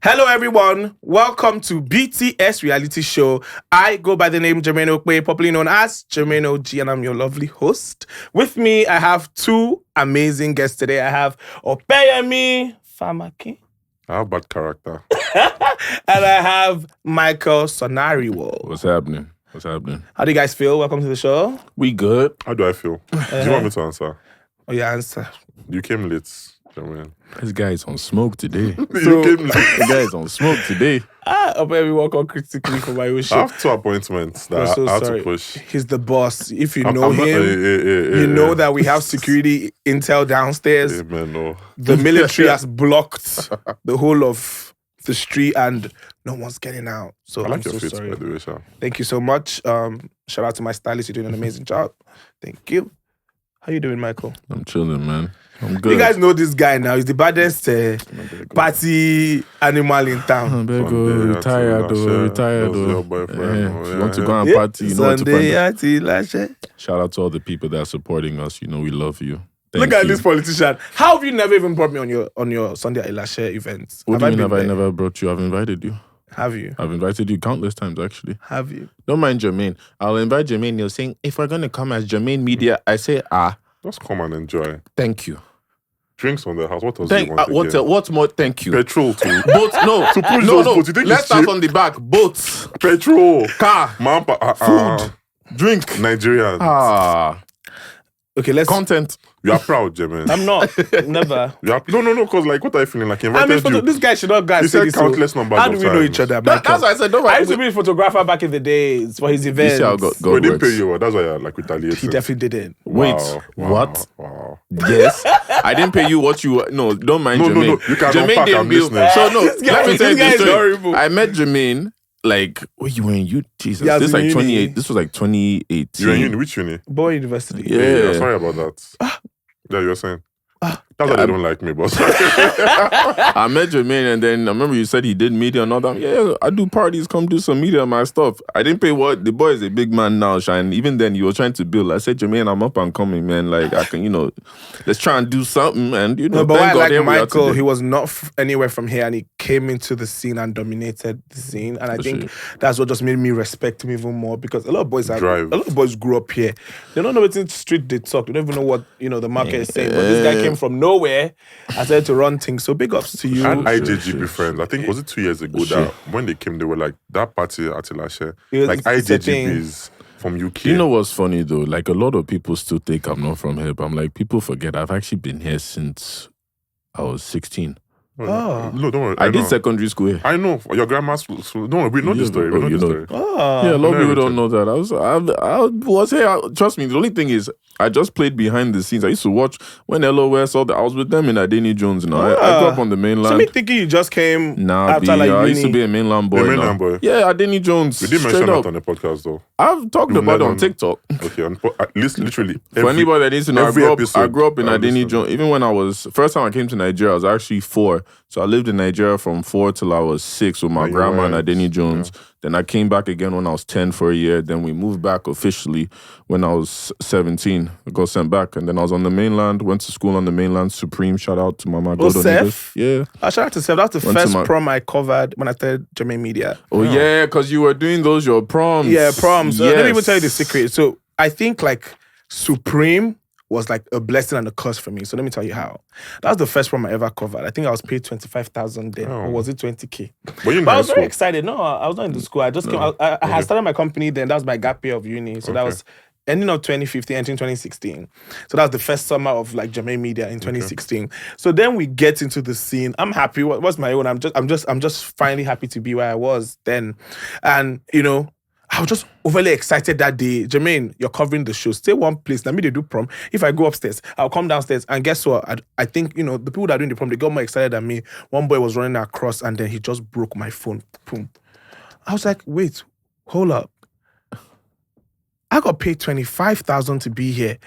Hello, everyone. Welcome to BTS reality show. I go by the name Jermaine Okwe, popularly known as Jermaine OG, and I'm your lovely host. With me, I have two amazing guests today. I have Opeyemi Famakin. I have bad character. And I have Michael Sonariwo. What's happening? How do you guys feel? Welcome to the show. We good. How do I feel? Do you want me to answer? Oh, yeah, answer. You came late, Jermaine. This guy is on smoke today. You came late. This guy is on smoke today. Opeyemi work on critically for my own I show. have 2 appointments that I'm so I have sorry. to push. He's the boss. If you I'm know not- him, you know eh. that we have security intel downstairs. Amen, no. The military has blocked the whole of the street and no one's getting out. So I like I'm your so fit, sorry. by the way, Sha. Thank you so much. Shout out to my stylist. You're doing an amazing job. Thank you. How you doing, Michael? I'm chilling, man. I'm good. You guys know this guy now. He's the baddest party animal in town. I'm very Sunday, good. Retired, Lashe, though. Retired, those your though. boyfriend, If you want to go and party, you know what to Sunday, find. Ati Lashe. Shout out to all the people that are supporting us. You know we love you. Look at this politician. How have you never even brought me on your Sunday Lashe events? What do you mean have I been there? never brought you? I've invited you. Have you? I've invited you countless times, actually. Have you? Don't mind Jermaine. I'll invite Jermaine. You're saying, if we're going to come as Jermaine Media, I say, Just come and enjoy. thank you. Drinks on the house. What else do you Thank, want again? what more? Thank you. Petrol too. Boats, no. To push no, those no. boats, you think Let's it's start cheap? from the back. Boats, Petrol. car, Food. drink. Nigerians. Okay, let's... Content. You are proud, Jermaine. I'm not. Never. No, because like, what are you feeling? Like, he I invited mean, you. this guy should not go and He say said this. countless numbers How do of we know times. each other, That's Michael? why I said, don't I used to worry. be a photographer back in the days for his events. You see how God We didn't works. pay you. That's why you're like retaliating. He definitely didn't. Wait, Wow. what? Wow. Yes, I didn't pay you what you. No, don't mind No, Jermaine. you can Jermaine unpack, didn't I'm bill. listening. So no, This guy- let me tell you this guy the is story. horrible. I met Jermaine like where you were in you. Jesus, Yeah, this is like in uni. 28. This was like 2018. You're in uni. Which uni? Boy University. Yeah. Sorry about that. Yeah, you were saying. That's why they don't like me, boss. I met Jermaine and then I remember you said he did media and all that. Yeah, I do parties, come do some media, my stuff. I didn't pay what the boy is a big man now, Shine. Even then, you were trying to build. I said, Jermaine, I'm up and coming, man. Like I can, let's try and do something. And No, but thank I God like here we are Michael, today. he was not anywhere from here and he came into the scene and dominated the scene. And I think that's what just made me respect him even more because a lot of boys grew up here. They don't know what's in the street they talk. They don't even know what the market is saying. But this guy came from nowhere and started to run things. So big ups to you. I had IJGB friends. I think was it 2 years ago that when they came, they were like that party at Lashe. Like It's a thing. IJGBs from UK. You know what's funny though? Like a lot of people still think I'm not from here, but I'm like, people forget I've actually been here since I was 16. Oh. No, don't worry. I did know. secondary school here. I know your grandma's. Don't worry, we know the story. We know the story. Oh. Yeah, a lot of no, people don't know that. I was here. Trust me, the only thing is, I just played behind the scenes. I used to watch when LOS, I was with them in Adeni Jones. I grew up on the mainland. So me thinking you just came Nah, after I uni. used to be a mainland boy. The mainland now. boy. Yeah, Adeni Jones. We did straight mention up. that on the podcast though. I've talked You've about it led on on- TikTok. Okay, at least literally. For anybody that needs to know, I every grew up episode, in I've Adeni listened. Jones. Even when I was, first time I came to Nigeria, I was actually 4. So I lived in Nigeria from 4 till I was 6 with my Yeah, grandma right. and Adeni Jones. Then I came back again when I was 10 for a year. Then we moved back officially when I was 17. I got sent back. And then I was on the mainland, went to school on the mainland. Supreme, shout out to Mama. God on Seth? English. Yeah. Shout out to Seth. That's the Went to first my- prom I covered when I started Jermaine Media. Oh, yeah, because you were doing your proms. Yeah, proms. Yes. Let me even tell you the secret. So I think like Supreme was like a blessing and a curse for me. So let me tell you how. That was the first prom I ever covered. I think I was paid 25,000 then, or was it 20K? But you But I was know, very excited. No, I was not in the school. I just came. I had started my company then. That was my gap year of uni. So that was ending of 2015, entering 2016. So that was the first summer of like Jermaine Media in 2016. So then we get into the scene. I'm happy. What's my own? I'm just finally happy to be where I was then, and I was just overly excited that day. Jermaine, you're covering the show. Stay one place. Let me they do prom. If I go upstairs, I'll come downstairs. And guess what? I think, the people that are doing the prom, they got more excited than me. One boy was running across and then he just broke my phone. Boom. I was like, wait, hold up. I got paid 25,000 to be here.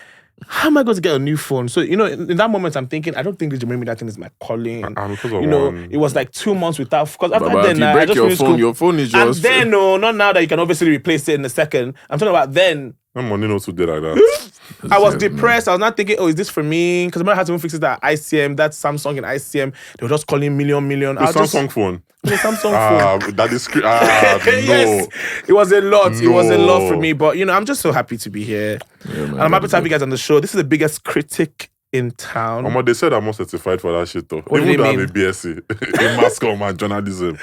How am I going to get a new phone? So, in that moment, I'm thinking, I don't think the Jermaine Media thing is my calling. because of It was like 2 months without, because after But then, if you break I just your finished phone, school. your phone is And just... then, no, not now that you can obviously replace it in a second. I'm talking about then, My money not too dead like that. I was depressed. I was not thinking, is this for me? Because I remember I had to fix it at ICM, that Samsung and ICM. They were just calling million. The Samsung phone. The Samsung phone. That is no. Yes. It was a lot. It was a lot for me. But, I'm just so happy to be here. Yeah, man, and I'm happy to have you guys on the show. This is the biggest critic in town. They said I'm not certified for that shit though. What Even do though they I mean? have a BSc in mass comm and journalism.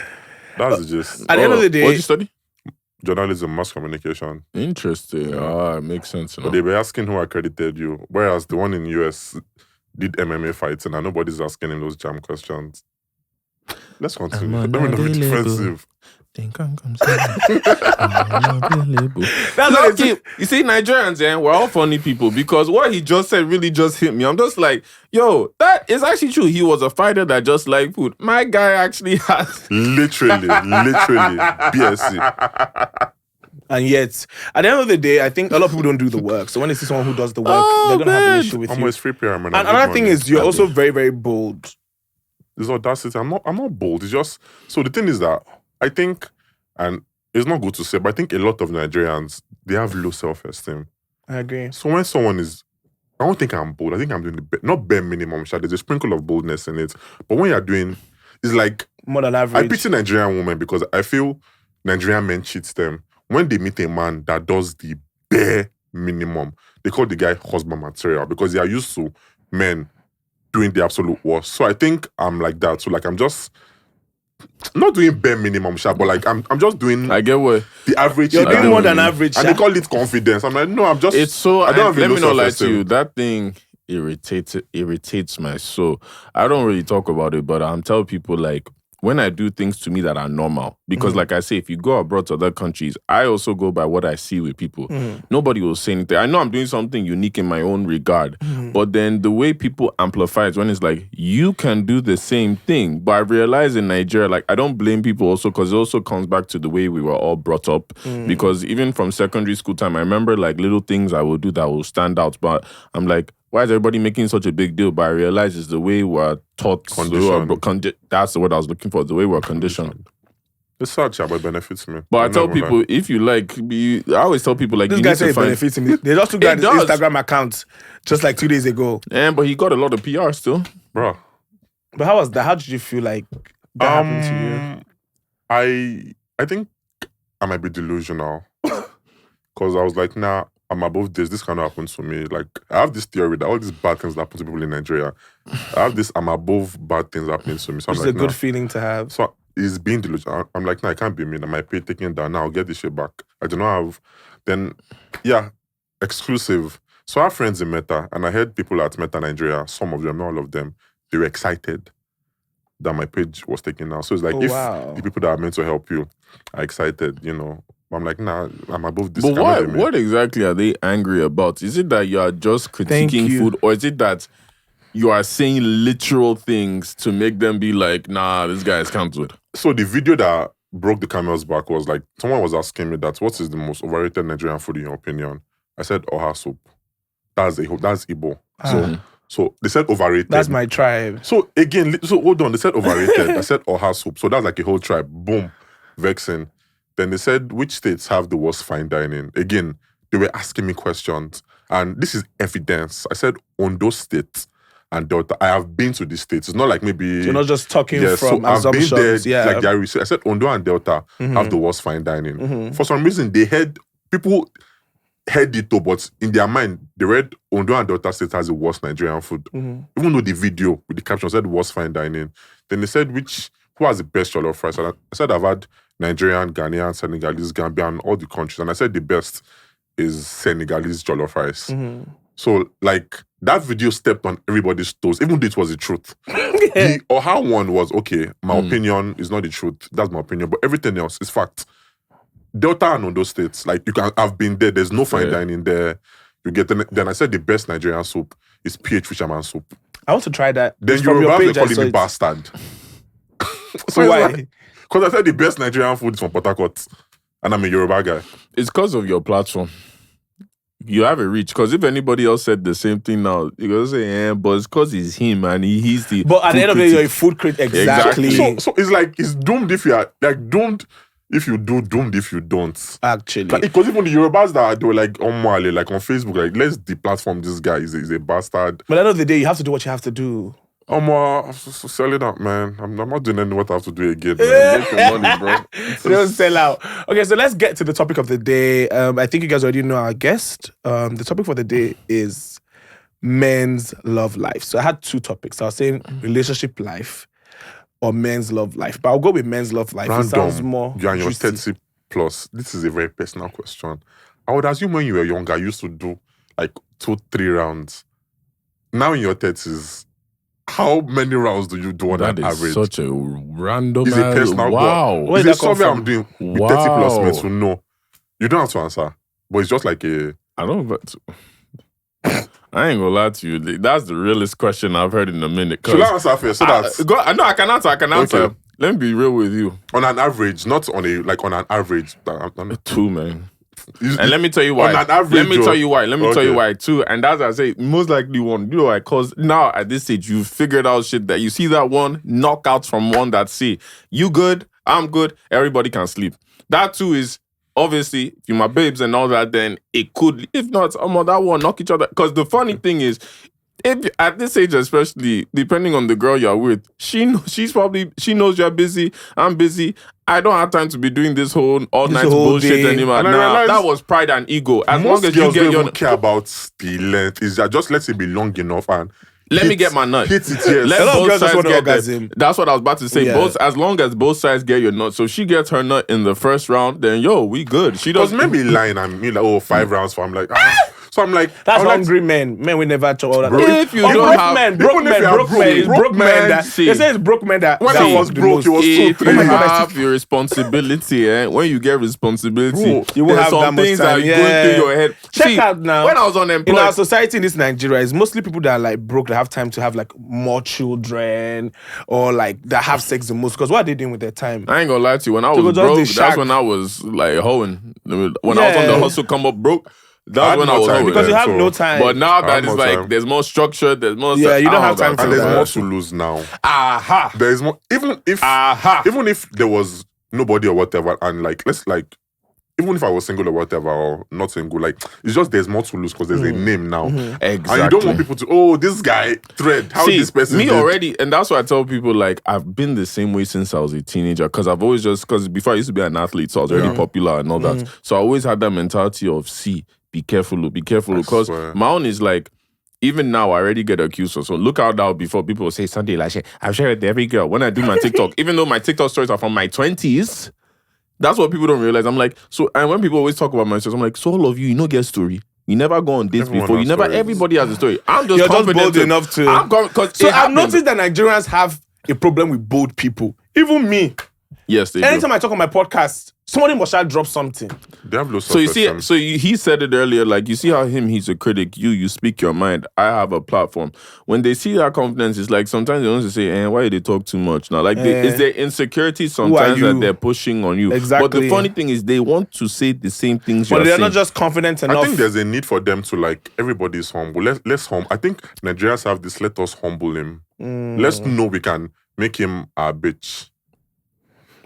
That's just At the end of the day... What did you study? Journalism, mass communication. Interesting. It makes sense. But they were asking who accredited you. Whereas the one in US did MMA fights and nobody's asking him those jam questions. Let's continue. Let me not be defensive. That's you see, Nigerians, we're all funny people because what he just said really just hit me. I'm just like, yo, that is actually true. He was a fighter that just liked food. My guy actually has literally BSc. And yet, at the end of the day, I think a lot of people don't do the work. So when they see someone who does the work, they're going to have an issue with you. Almost free PR, man. And another thing is, you're also very, very bold. This audacity. I'm not bold. It's just, so the thing is that I think, and it's not good to say, but I think a lot of Nigerians, they have low self-esteem. I agree. So when someone is, I don't think I'm bold. I think I'm doing not bare minimum. There's a sprinkle of boldness in it. But when you're doing, it's like more than average. I pity Nigerian women because I feel Nigerian men cheat them. When they meet a man that does the bare minimum, they call the guy husband material because they are used to men doing the absolute worst. So I think I'm like that. So like I'm just not doing bare minimum, but like I'm just doing. I get what the average. You're doing more than average, and they call it confidence. I'm like, no, I'm just. It's so. I don't have let me not lie to self-esteem. you. That thing irritates my soul. I don't really talk about it, but I'm telling people like when I do things to me that are normal, because like I say, if you go abroad to other countries, I also go by what I see with people. Nobody will say anything. I know I'm doing something unique in my own regard, but then the way people amplify is when it's like, you can do the same thing. But I realize in Nigeria, like I don't blame people also because it also comes back to the way we were all brought up. Because even from secondary school time, I remember like little things I will do that will stand out. But I'm like, why is everybody making such a big deal? But I realize it's the way we're taught. That's the word I was looking for. The way we're conditioned. It's such but it benefits me. But I tell people, if you like, I always tell people like, this you guy need said to it find. benefits him. They just took down his Instagram account just like 2 days ago. But he got a lot of PR still, bro. But how was that? How did you feel like that happened to you? I think I might be delusional because I was like, nah. I'm above this. This cannot happen to me. Like, I have this theory that all these bad things that happen to people in Nigeria, I have this, I'm above bad things happening to me. So It's I'm like, a good feeling to have. So it's being delusional. I'm like, no, it can't be me. My pay taken down. Now I'll get this shit back. I do not have, then, yeah, exclusive. So I have friends in Meta, and I heard people at Meta Nigeria, some of them, not all of them, they were excited that my page was taken down. So it's like, the people that are meant to help you are excited, I'm like, nah, I'm above this. But what exactly are they angry about? Is it that you are just critiquing food, or is it that you are saying literal things to make them be like, nah, this guy is cancelled? So the video that broke the camel's back was like, someone was asking me that, what is the most overrated Nigerian food in your opinion? I said, oha soup. That's Igbo. So they said overrated. That's my tribe. So again, hold on, they said overrated. I said oha soup. So that's like a whole tribe. Boom. Vexing. Then they said, which states have the worst fine dining? Again, they were asking me questions. And this is evidence. I said, Ondo State and Delta. I have been to these states. It's not like maybe... So you're not just talking from I've been there, assumptions. like they are research. I said, Ondo and Delta have the worst fine dining. For some reason, people heard it though, but in their mind, they read Ondo and Delta State has the worst Nigerian food. Even though the video with the caption said worst fine dining. Then they said, who has the best jollof rice? And I said, I've had Nigerian, Ghanaian, Senegalese, Gambian, all the countries. And I said the best is Senegalese jollof rice. So, like, that video stepped on everybody's toes, even though it was the truth. The Oha one was, okay, my opinion is not the truth. That's my opinion. But everything else is fact. Delta and Ondo states, like, I've been there. There's no fine dining there. You get then I said the best Nigerian soup is PH Fisherman soup. I want to try that. Then Yoruba, they calling me bastard. So why? Because I said the best Nigerian food is from Port Harcourt. And I'm a Yoruba guy. It's because of your platform. You have a reach. Because if anybody else said the same thing now, you're going to say, but it's because it's him and he's the... But at the end of the day, you're a food critic. Exactly. So it's like, it's doomed if you are, like, doomed if you do, doomed if you don't. Actually. Because even the Yorubas they were like on Mali, like on Facebook, like let's deplatform this guy. He's a bastard. But at the end of the day, you have to do what you have to do. Sell it out, man. I'm not doing what I have to do again, man. Make your money, bro. Don't sell out. Okay, so let's get to the topic of the day. I think you guys already know our guest. The topic for the day is men's love life. So I had two topics. I was saying relationship life or men's love life. But I'll go with men's love life. Random. It sounds more You and your juicy. 30 plus. This is a very personal question. I would assume when you were younger, you used to do like 2-3 rounds. Now in your 30s, how many rounds do you do on That an is average? such a random. It's a personal. Wow. Where It's did a that come survey from? I'm doing with Wow. 30 plus men to know. You don't have to answer, but it's just like a. I don't. But I ain't gonna lie to you. That's the realest question I've heard in a minute. Should I answer first? So that's I can answer. I can answer. Okay. Let me be real with you. on an average, not on a like on an average. Two, man. And let me tell you why. On an average, Let me tell you why. Let me tell you Okay. why too. And as I say, most likely one. You know why? Because now at this age, you've figured out shit that you see that one knockouts from one that see you good, I'm good, everybody can sleep. That too is obviously if you're my babes and all that. Then it could. If not, that one knock each other. Because the funny thing is, if at this age, especially depending on the girl you're with, she knows you're busy. I'm busy. I don't have time to be doing this whole all night whole bullshit day. anymore. And I Nah, realized that was pride and ego. As Most long as you girls get don't your even care about the length. Is that just let it be long enough and let me get my nut. Hit it, yes. Let A lot of both girls just sides want to get orgasm. that. That's what I was about to say. Yeah. As long as both sides get your nut. So if she gets her nut in the first round, then we good. She Because doesn't. maybe lying and me like 5 rounds. So I'm like So I'm like That's I'm like, hungry men. Men will never talk all that. If you Or don't broke have- men, broke even if men, you are broke broke, men. It's broke broke men men, that see. they say it's broke men that When that I was fuck the broke, most. it was so If you crazy. have your responsibility, when you get responsibility, Bro, you won't there's have that some much things time. that are going through your head. Check out now. When I was In our unemployed, society in this Nigeria, it's mostly people that are like broke that have time to have like more children or like that have sex the most. Because what are they doing with their time? I ain't gonna lie to you. When I go was just broke, the that's shack. when I was like hoeing. When I was on the Yeah. hustle come up broke, I that's had when I more was time hoeing. Because you then, have so- no time. But now I that have it's more like time. there's more structure, there's more. Yeah, you don't I have time got for And there's that. more to lose now. Aha. There is more even if there was nobody or whatever, and like let's like even if I was single or whatever or not single, like it's just there's more to lose because there's a name now. Exactly. And you don't want people to, this guy thread, how See, this person me did. already, and that's why I tell people like I've been the same way since I was a teenager because I've always because before I used to be an athlete, so I was already popular and all that. So I always had that mentality of be careful because swear. my own is like. Even now, I already get accused. So look out now before people say Sunday like I've shared it to every girl when I do my TikTok. Even though my TikTok stories are from my 20s, that's what people don't realize. I'm like, and when people always talk about my stories, I'm like, so all of you know get story. You never go on dates Everyone before. You has never. stories. Everybody has a story. I'm just You're just confident bold enough to. I'm because So I've noticed that Nigerians have a problem with bold people. Even me. Yes, they do. Anytime I talk on my podcast, somebody must have dropped something. They have low So you self-esteem. see, he said it earlier. Like you see how he's a critic. You speak your mind. I have a platform. When they see that confidence, it's like sometimes they want to say, "Why they talk too much?" Now, like it's their insecurity sometimes you? that they're pushing on you. But Exactly. the funny thing is, they want to say the same things. But you're they're saying. not just confident enough. I think there's a need for them to like everybody's humble. Let's humble. I think Nigerians have this. Let us humble him. Let's know we can make him a bitch.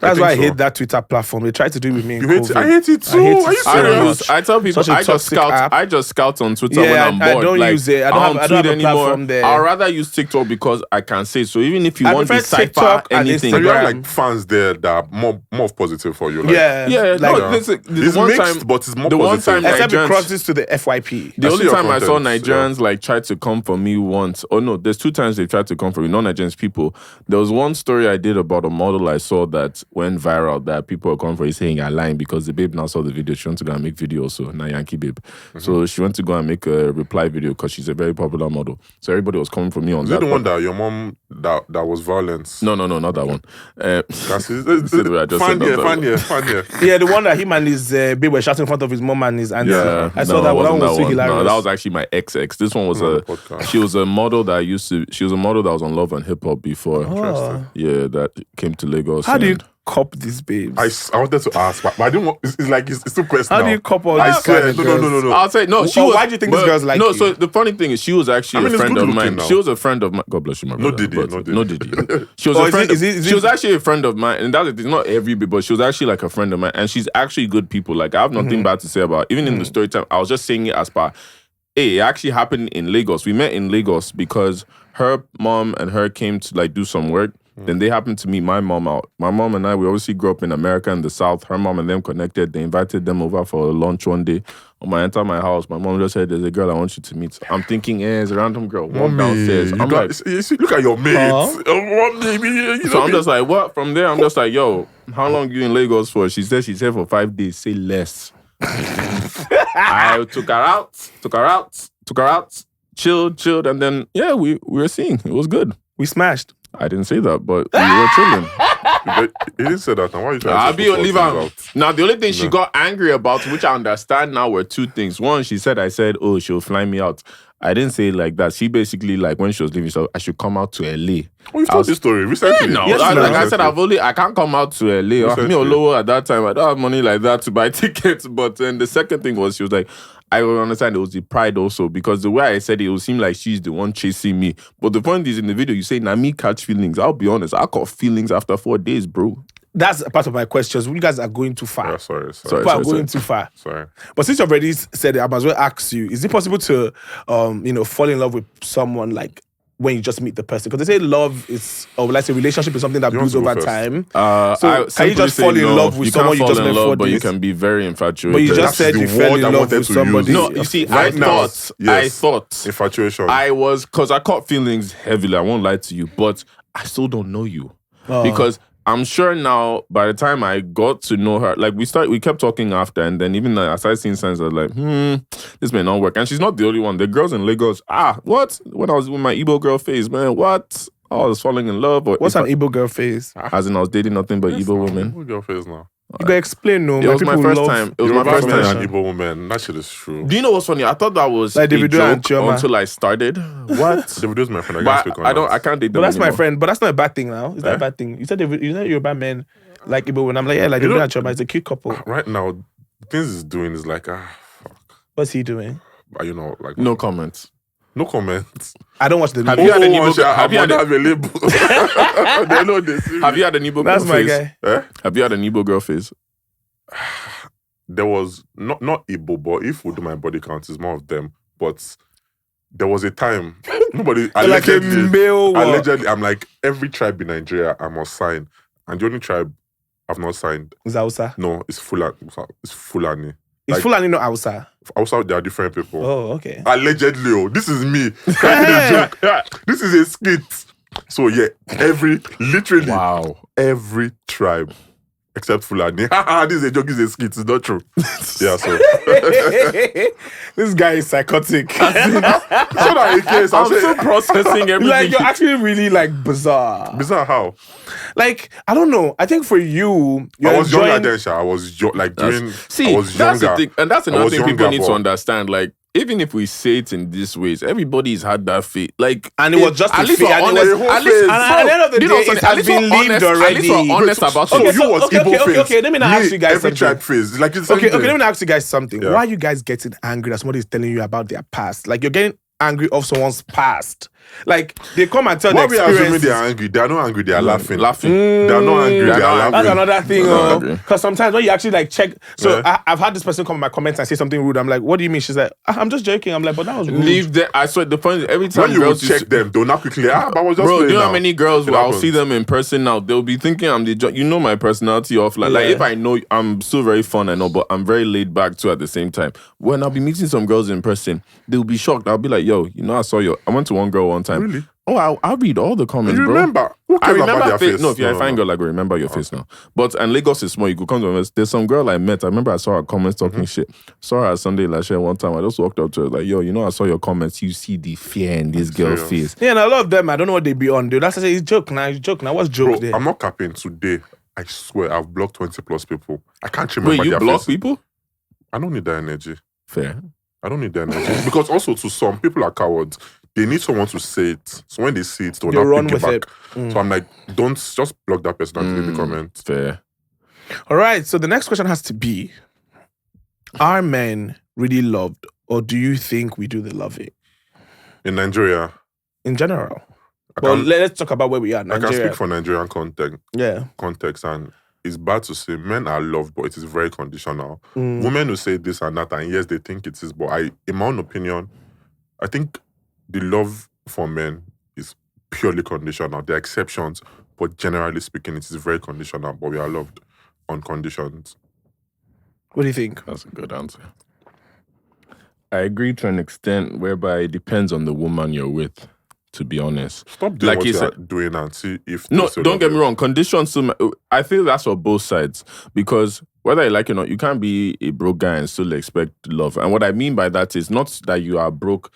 That's think why I so. hate that Twitter platform. They tried to do it with me in You hate it? COVID. I hate it too. I hate it Are you so I don't serious? use. I tell people Such a I just toxic scout. app. I just scout on Twitter Yeah, when I'm I bored. don't like, use it. I don't have tweet a anymore. platform there. I'd rather use TikTok because I can say so. Even if you I want to prefer decipher TikTok and anything, So you have Instagram. like fans there that are more positive for you. Like, Yeah. yeah, Like, no, listen, the It's one mixed, time, but it's more the one positive. time Except it Nigerians- crosses to the FYP. The I see only your time I saw content, Nigerians like try to come for me once, oh no, there's 2 times they tried to come for me, non-Nigerians people. There was one story I did about a model I saw that went viral that people are coming for you saying you're lying because the babe now saw the video. She went to go and make video also, now Yankee babe. So she went to go and make a reply video because she's a very popular model. So everybody was coming for me on Is that. it the one that your mom that was violence? No, not that one. That's the way I just said that. Fan here. Yeah, the one that him and his babe were shouting in front of his mom and his auntie. Yeah. I saw that one. That one was so hilarious. No, that was actually my ex. This one was On the podcast. she was a model that she was a model that was on Love and Hip Hop before. Interesting. Yeah, that came to Lagos. How do you and- cop these babes? I wanted to ask, but I didn't want. It's like it's too questionable. How do you cop all I these swear, kind of girls? no. I'll say no. She Well, was. why do you think these girls like no, you? so the funny thing is, she was actually a it's friend good of looking mine. now. She was a friend of mine. God bless you, my brother. Diddy, but no Diddy. She was Oh, a is friend. it- is it- She was actually a friend of mine, and that's the thing. Not every bit, but she was actually like a friend of mine, and she's actually good people. Like I have nothing bad to say about. Even in the story time, I was just saying it as part. Hey, it actually happened in Lagos. We met in Lagos because her mom and her came to like do some work. Then they happened to meet my mom out. My mom and I, we obviously grew up in America in the South. Her mom and them connected. They invited them over for a lunch one day. When I enter my house, my mom just said, "There's a girl I want you to meet." I'm thinking, it's a random girl. Walk downstairs. I'm like, you see, look at your mates. so I'm just like, what? From there, I'm just like, yo, how long you in Lagos for? She said she's here for 5 days. Say less. I took her out, chilled, and then we were seeing. It was good. We smashed. I didn't say that, but we were chilling. He didn't say that. Now why are you trying I'll to be put leave things her. out? Now the only thing she got angry about, which I understand now, were two things. One, I said, oh, she'll fly me out. I didn't say it like that. She basically, like, when she was leaving, so I should come out to LA. Oh, you've told this story recently. No, Yes, like I no. said, I can't come out to LA. Recently. Me or lower at that time, I don't have money like that to buy tickets. But then the second thing was, she was like, I will understand it was the pride also, because the way I said it would seem like she's the one chasing me. But the point is, in the video, you say, "Nah, me catch feelings." I'll be honest, I caught feelings after 4 days, bro. That's a part of my questions. You guys are going too far. Yeah, sorry. People are going too far. Sorry. But since you've already said it, I might as well ask you: is it possible to, fall in love with someone like when you just meet the person? Because they say love is, or let's say relationship is something that builds want to over go first? time. So can you just fall in love with someone you just met 4 but you days? can be very infatuated. But you just That's said the you fell word in I love wanted with to somebody. use. No, you see, Right now, I yes. thought Infatuation. because I caught feelings heavily. I won't lie to you, but I still don't know you because I'm sure now. By the time I got to know her, like we kept talking after, and then even I started seeing signs of like, this may not work. And she's not the only one. The girls in Lagos, what? When I was with my Igbo girl phase, man, what? I was falling in love. Or What's an Igbo girl face? as in I was dating nothing but Igbo women. Who your face now? You gotta explain, no. It was my first time. It was my first man time. and Igbo woman. That shit is true. Do you know what's funny? I thought that was Like a Davido and joke Chioma. until I started. What? Davido's my friend. I can't But speak on I don't. that. I can't date them But that's my anymore. friend. But that's not a bad thing now. Is that a bad thing? You said Yoruba men like Igbo women. I'm like, yeah, like Davido and Chioma is a cute couple. Right now, the things he's doing is like, fuck. What's he doing? You know, like No comments. no comments. I don't watch the Have news. you had an Igbo? Have Have you had? available? They know this. Have you had an Igbo That's girl my phase? guy. Have you had an Igbo girl phase? There was not Igbo, but if we do my body count, it's more of them. But there was a time nobody Like a male. allegedly, I'm like every tribe in Nigeria I must sign, and the only tribe I've not signed, Is Hausa? no, it's Fulani. It's Fulani. Is Like- Fulani not Hausa? Outside there are different people. Oh, okay. Allegedly, this is me. Cracking a joke. This is a skit. So yeah, literally Wow. every tribe except Fulani. This is a joke. This is a skit. It's not true. Yeah, so This guy is psychotic. so that in case I'm I'm still saying processing everything. Like you're actually really like bizarre. bizarre how Like I don't know. I think for you, you're I was enjoying. younger then, Sha. I was doing. I See, was that's younger. the thing, and that's I another was thing people younger, need to but- understand. Like, even if we say it in these ways, everybody's had that fate. Like, And it was just at a least fate, we're and it honest. was a whole At least, phase. And at the end of the you know day, what I'm it saying? At has least we're been lived honest. At least already. we're honest about So it. you was okay, Igbo okay, phase. okay, let me now ask you guys every something. tribe phase. Like it's the same Okay, thing. let me ask you guys something. Yeah. Why are you guys getting angry that somebody is telling you about their past? Like you're getting angry of someone's past. Like they come and tell Why the we assuming experiences. they are angry? They are not angry. They are laughing. Laughing. They are not angry. They are not- That's laughing. another thing, They're not angry. because sometimes when you actually like check, so Yeah. I've had this person come in my comments and say something rude. I'm like, what do you mean? She's like, I'm just joking. I'm like, but that was rude. Leave them. I swear, the point is, every time When you will girls used check to- them, they'll not quickly. But I was just Bro, do playing you know how now. many girls It I'll happens. see them in person now? They'll be thinking I'm the you know my personality offline. Like Yeah. if I know I'm still very fun, I know, but I'm very laid back too at the same time. When I'll be meeting some girls in person, they'll be shocked. I'll be like, yo, I went to one girl one time. Really? Oh, I'll read all the comments, You bro. remember? Who I cares about remember their face? No, if you're a fine girl, I go remember your face now. But and Lagos is small. You could come to us. There's some girl I met. I remember I saw her comments talking shit. Saw her at Sunday last year one time. I just walked up to her like, yo, I saw your comments. You see the fear in this girl's serious? face. Yeah, and a lot of them, I don't know what they be on, dude. That's why I say it's joke now. It's joke now. What's joke Bro, there? I'm not capping today. I swear, I've blocked 20 plus people. I can't remember Wait, you their block face. people? I don't need that energy. Fair. I don't need that energy. Because also to some, people are cowards. they need someone to say it. So when they see it, they'll They'll not run pick it with back. it. So I'm like, don't just block that person and leave the comment. Fair. All right. So the next question has to be: are men really loved, or do you think we do the loving In Nigeria, in general? I Well, can, let's talk about where we are. I can Nigeria. speak for Nigerian Yeah. context, and it's bad to say men are loved, but it is very conditional. Mm. Women will say this and that, and yes, they think it is, but in my own opinion, I think the love for men is purely conditional. There are exceptions, but generally speaking, it is very conditional, but we are loved on conditions. What do you think? That's a good answer. I agree to an extent whereby it depends on the woman you're with, to be honest. Stop doing Like what you you're said- doing and see if... No, they still don't love get me you. wrong. Conditions, I feel that's for both sides. Because whether you like it or not, you can't be a broke guy and still expect love. And what I mean by that is not that you are broke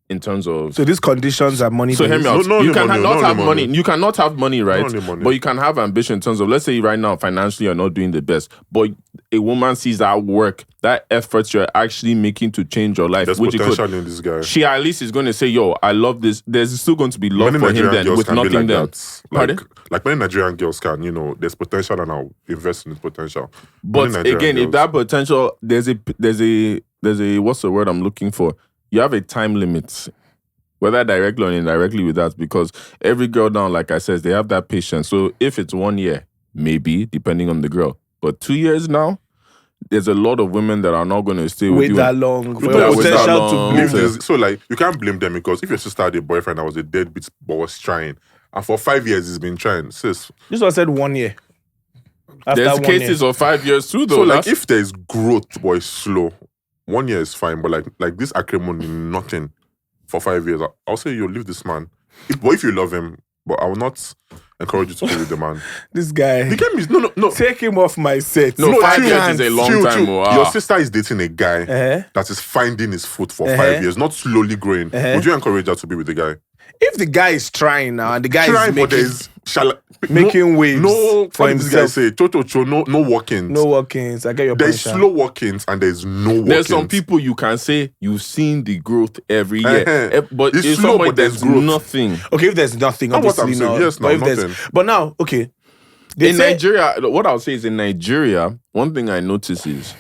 in terms of... So these conditions are money. So hear me based. out. No You only can money, not no have only money. money. You cannot have money, right? only money. But you can have ambition in terms of, let's say right now, financially you're not doing the best. But a woman sees that work, that effort you're actually making to change your life. There's which you could, potential in this guy. she at least is going to say, yo, I love this. There's still going to be love Many for him Nigerian then girls with can be nothing like then. that. Pardon? Like many Nigerian girls can, there's potential and I'll invest in this potential. But Many Nigerian again, if girls- that potential, there's a what's the word I'm looking for? You have a time limit, whether directly or indirectly with that, because every girl now, like I said, they have that patience. So if it's 1 year, maybe, depending on the girl. But 2 years now, there's a lot of women that are not going to stay with Wait you. that long for Yeah, your wait that potential long. to Leave bloom. this. So like you can't blame them because if your sister had a boyfriend that was a deadbeat but was trying, and for 5 years he's been trying, sis. This one said 1 year. After There's 1 cases year. of 5 years too, though. So like That's- if there's growth but it's slow, 1 year is fine. But like this acrimony, nothing for 5 years. I'll say you leave this man. If you love him, but I will not encourage you to be with the man. This guy. The game is no. Take him off my set. No, 5 chill, years is a long chill, time. chill. Wow. Your sister is dating a guy Uh-huh. that is finding his foot for Uh-huh. 5 years, not slowly growing. Uh-huh. Would you encourage her to be with the guy? If the guy is trying now and the guy Try, is but making making waves No, for what did this guy himself. say? Cho, no walk-ins. no walk-ins, I get your There's point. slow walk-ins and there's no walk-ins. There's some people you can say you've seen the growth every year. Uh-huh. But It's if slow, somebody but there's there's growth. nothing. Okay, if there's nothing, That's what obviously I'm saying. not. Yes, no, but if there's, nothing. but now, okay. They In say, Nigeria, what I'll say is in Nigeria, one thing I notice is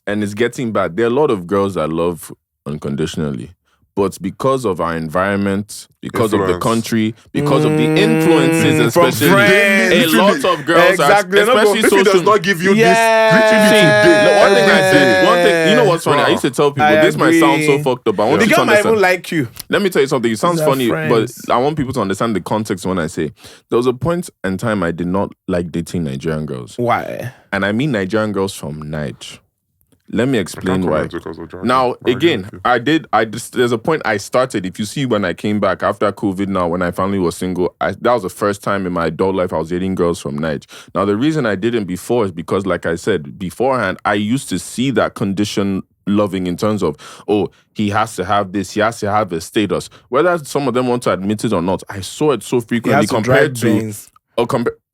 and it's getting bad. There are a lot of girls that love unconditionally. But because of our environment, because of the Influence. country, because of the influences, from especially friends. a lot of girls Exactly. are, They're not especially If he social. does not give you Yeah. this, literally today. See, one thing I said, one thing, you know what's funny? Bruh. I used to tell people, I this might sound so agree. fucked up, but I want the you to girl might even understand. like you. Let me tell you something. It sounds These are funny, friends. but I want people to understand the context when I say there was a point in time I did not like dating Nigerian girls. Why? And I mean Nigerian girls from Niger. Let me explain Can't why. comment because of Jordan. Now, I agree again, with you. there's a point I started. If you see when I came back after COVID now, when I finally was single, that was the first time in my adult life I was dating girls from Niger. Now, the reason I didn't before is because, like I said, beforehand, I used to see that condition loving in terms of, oh, he has to have this, he has to have a status. Whether some of them want to admit it or not, I saw it so He frequently has to compared drive to Benz.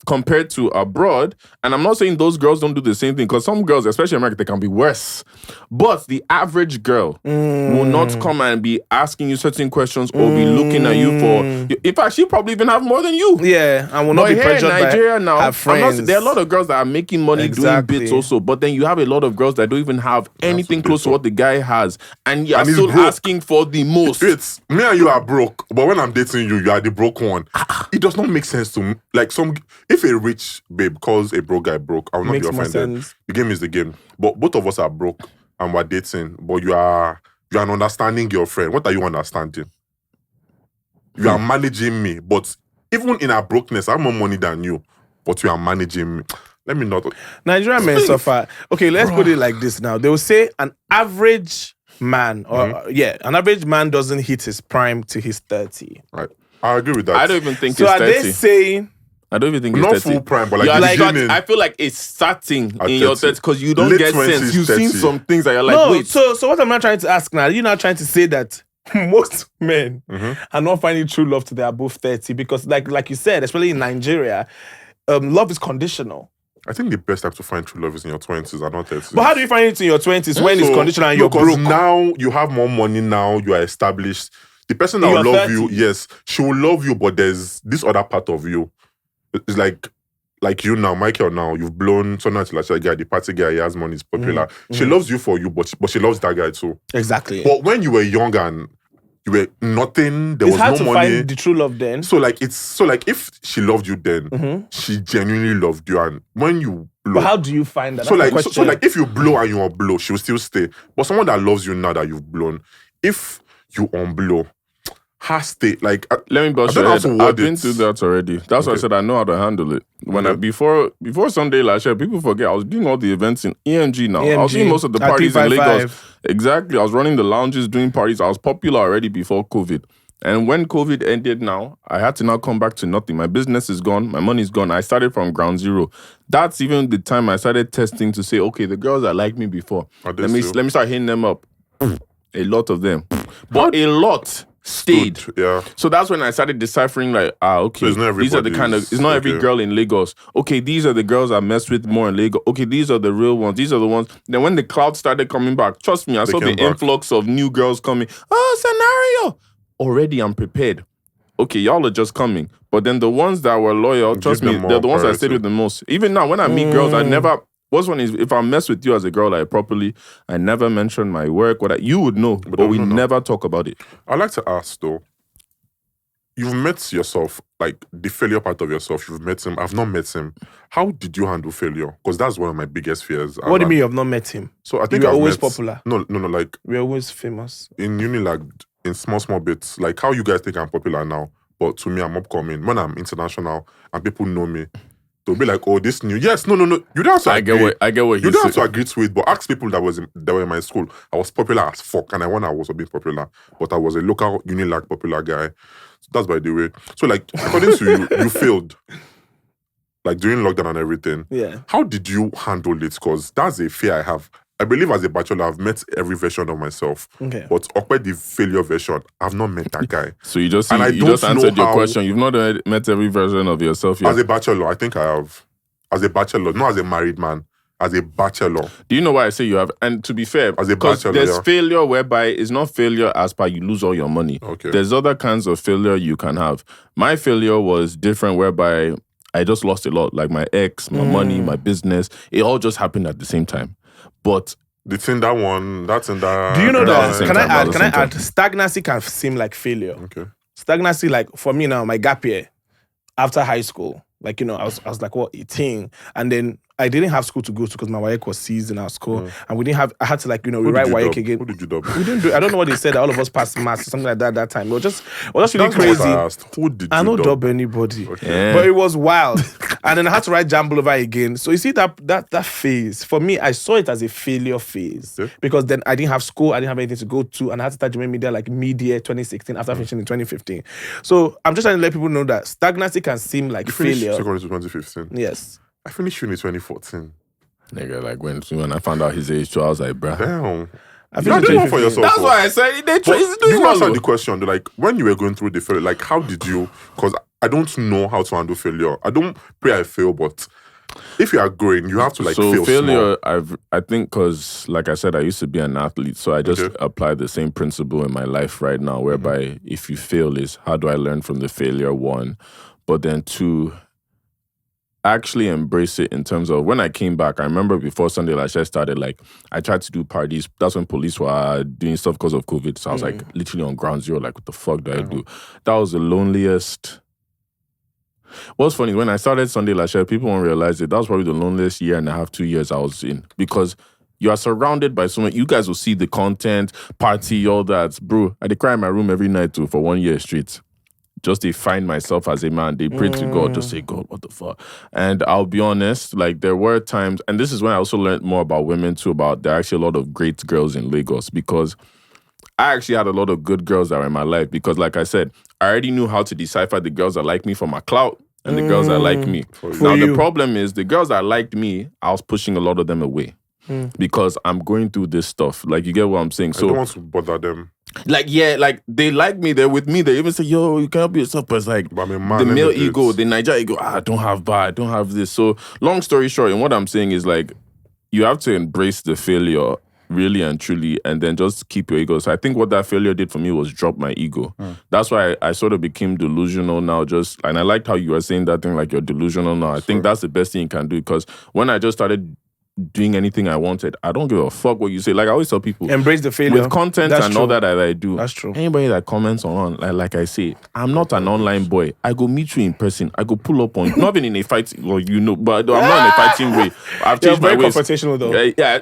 compared to abroad. And I'm not saying those girls don't do the same thing, because some girls, especially in America, they can be worse. But the average girl will not come and be asking you certain questions or be looking at you for. In fact, she probably even have more than you. Yeah, and will not But be here in pressured Nigeria by now, her I'm not- friends. there are a lot of girls that are making money Exactly. doing bits also, but then you have a lot of girls that don't even have anything to close to bits what the guy has, and you're And he's still broke. asking for the most. It's me and you are broke, but when I'm dating you, you are the broke one. It does not make sense to me. Like if a rich babe calls a broke guy broke, I will not Makes be more offended. sense. The game is the game. But both of us are broke and we're dating, but you are an understanding girlfriend. What are you understanding? You are managing me, but even in our brokenness, I have more money than you, but you are managing me. Let me not. Nigerian men suffer. Okay, let's put it like this now. They will say an average man, or an average man doesn't hit his prime till he's 30. Right. I agree with that. I don't even think So it's are 30. they saying I don't even think Not it's 30. full prime, but like Yeah, the like, beginning. I feel like it's starting At in your 30. 30s because you don't Late get 20s, sense. You've seen 30. some things that you're like, no? wait. So what am I trying to ask now? You're now trying to say that most men are not finding true love till they're above 30 because, like you said, especially in Nigeria, love is conditional. I think the best time to find true love is in your 20s and not 30s. But how do you find it in your 20s when it's conditional and you're because broke? now you have more money now, you are established. the person that In will your love you, 30s. yes, she will love you, but there's this other part of you. It's like you now, Michael now, you've blown so much like that guy, the party guy, he has money, he's popular. She loves you for you, but she loves that guy too. Exactly. But when you were young and you were nothing, there It's was hard no to money. find the true love then. So if she loved you then, she genuinely loved you, and when you blow, But how do you find that? so That's the like question. if you blow and you unblow, she will still stay. But someone that loves you now that you've blown, if you unblow, her stay like Let me bust I your don't head. know how to word I've been it. through that already. That's why I Okay. said I know how to handle it. When I Okay. before Sunday last year, people forget I was doing all the events in EMG now. I was EMG, doing most of the at parties in 355. Lagos. Exactly. I was running the lounges, doing parties. I was popular already before COVID. And when COVID ended now, I had to now come back to nothing. My business is gone. My money's gone. I started from ground zero. That's even the time I started testing to say, okay, the girls that liked me before, Are they let me still? start hitting them up. A lot of them. But a lot stayed. Yeah. So that's when I started deciphering like, okay, So it's not these are the kind of, it's not every okay. girl in Lagos. Okay, these are the girls I mess with more in Lagos. Okay, these are the real ones. These are the ones. Then when the cloud started coming back, trust me, I saw the came back. influx of new girls coming. Oh, Sonariwo. Already I'm prepared. Okay, y'all are just coming. But then the ones that were loyal, trust me, them they're more the ones I stayed priority. with the most. Even now, when I meet girls, I never. What's one is if I mess with you as a girl like properly, I never mention my work. You would know, but we no. never talk about it. I'd like to ask though, you've met yourself, like the failure part of yourself, you've met him. I've not met him. How did you handle failure? Because that's one of my biggest fears. What do you mean you have not met him? So I think You were I've always met- popular. No, like We're always famous. in uni, like in small bits, like how you guys think I'm popular now, but to me I'm upcoming. When I'm international and people know me, they'll be like, "Oh, this new." Yes, no. You don't have to. I get what You he's don't have to saying. agree to it, but ask people that were in my school. I was popular as fuck, and I won awards for being popular, but I was a local Unilag popular guy. So that's by the way. So like, according to you, you failed, like during lockdown and everything. Yeah. How did you handle it? Because that's a fear I have. I believe as a bachelor, I've met every version of myself. Okay. But Okwe, the failure version, I've not met that guy. So you just And I you don't just answered know your how- question. You've not met every version of yourself yet. As a bachelor, I think I have. As a bachelor, not as a married man. As a bachelor. Do you know why I say you have? And to be fair, As a because bachelor, there's yeah. failure whereby it's not failure as per you lose all your money. Okay. There's other kinds of failure you can have. My failure was different whereby I just lost a lot. Like my ex, my money, my business. It all just happened at the same time. But The Tinder one, that's in that. Do you know That's that? the same time, Can I add? Stagnancy can seem like failure. Okay. Stagnancy, like for me now, my gap year after high school, like I was like 18, and then I didn't have school to go to because my WAEC was seized in our school, and we didn't have. I had to rewrite WAEC again. Who did you dub? We didn't do. I don't know what they said. That all of us passed maths or something like that at that time. It was just really That's not what crazy. I asked. Who did I you don't dub? dub anybody, Yeah. but it was wild. And then I had to write Jamble over again. So you see that phase for me, I saw it as a failure phase Yeah. because then I didn't have school, I didn't have anything to go to, and I had to start doing media like mid-year 2016 after finishing in 2015. So I'm just trying to let people know that stagnancy can seem like You finished failure. secondary to 2015. Yes. I finished uni 2014. nigga, like when I found out his age too, I was like, bruh. Damn. I You did one for yourself. That's oh. why I said they But he's doing you well. answered the question. Like when you were going through the failure, like how did you? Because I don't know how to handle failure. I don't pray I fail, but if you are growing, you have to like so fail failure, small. I think because like I said, I used to be an athlete, so I just Okay. apply the same principle in my life right now, whereby if you fail is how do I learn from the failure, one, but then two, actually embrace it in terms of when I came back. I remember before Sunday Last Year started, like I tried to do parties. That's when police were doing stuff because of COVID. So I was like literally on ground zero, like what the fuck do I do? That was the loneliest. What's funny, when I started Sunday Last Year, people won't realize it. That was probably the loneliest year and a half, 2 years I was in. Because you are surrounded by so many. You guys will see the content, party, all that. Bro, I cry in my room every night too for 1 year straight. Just they find myself as a man. They pray to God, just say, God, what the fuck? And I'll be honest, like there were times, and this is when I also learned more about women too, about there are actually a lot of great girls in Lagos, because I actually had a lot of good girls that were in my life, because like I said, I already knew how to decipher the girls that like me for my clout and the girls that like me. Now the problem is the girls that liked me, I was pushing a lot of them away. Because I'm going through this stuff. Like, you get what I'm saying? I don't want to bother them. Like, yeah, like, they like me, they're with me, they even say, yo, you can't be yourself, but it's like, But I'm a man, the let me male do it. ego, the Niger ego, I don't have bar, I don't have this. So, long story short, and what I'm saying is, like, you have to embrace the failure really and truly, and then just keep your ego. So I think what that failure did for me was drop my ego. That's why I sort of became delusional now. And I liked how you were saying that thing, like you're delusional now. I think that's the best thing you can do, because when I just started doing anything I wanted, I don't give a fuck what you say. Like I always tell people, embrace the failure with content That's and true. all that I do. That's true. Anybody that comments on, like I say, I'm not an online boy. I go meet you in person. I go pull up on you. Not even in a fight, well, but I'm not in a fighting way. I've changed my very ways. confrontational though. Yeah,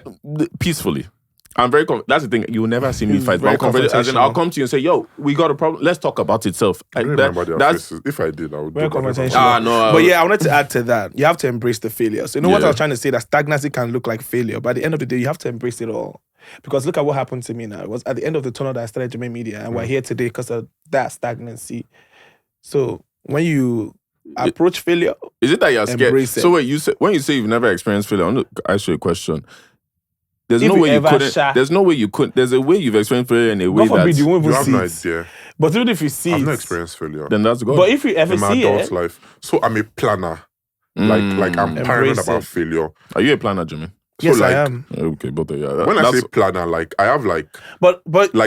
peacefully. I'm very. That's the thing. You will never see me fight. very But as in, I'll confrontational. come to you and say, "Yo, we got a problem. Let's talk about itself." I don't remember their that's faces. If I did, I would Very do whatever. confrontational. no. But yeah, I wanted to add to that. You have to embrace the failure. So you know what Yeah. I was trying to say? That stagnancy can look like failure, but at the end of the day, you have to embrace it all. Because look at what happened to me now. It was at the end of the tunnel that I started Jermaine Media, and we're here today because of that stagnancy. So when you approach failure, Is it that you're scared? Embrace it. So wait, when you say you've never experienced failure, I want to ask you a question. There's If no you way you ever couldn't. sha- There's no way you couldn't. There's a way you've experienced failure in a way God forbid that. you won't You even have see no it. idea. But even if you see I've it, not experienced failure Then that's good. but if you ever in my see adult it, life. So I'm a planner. Like I'm paranoid Embrace about it. failure. Are you a planner, Jimmy? yes, So, I like, am. Okay, but yeah. When I that's- say planner, like I have like But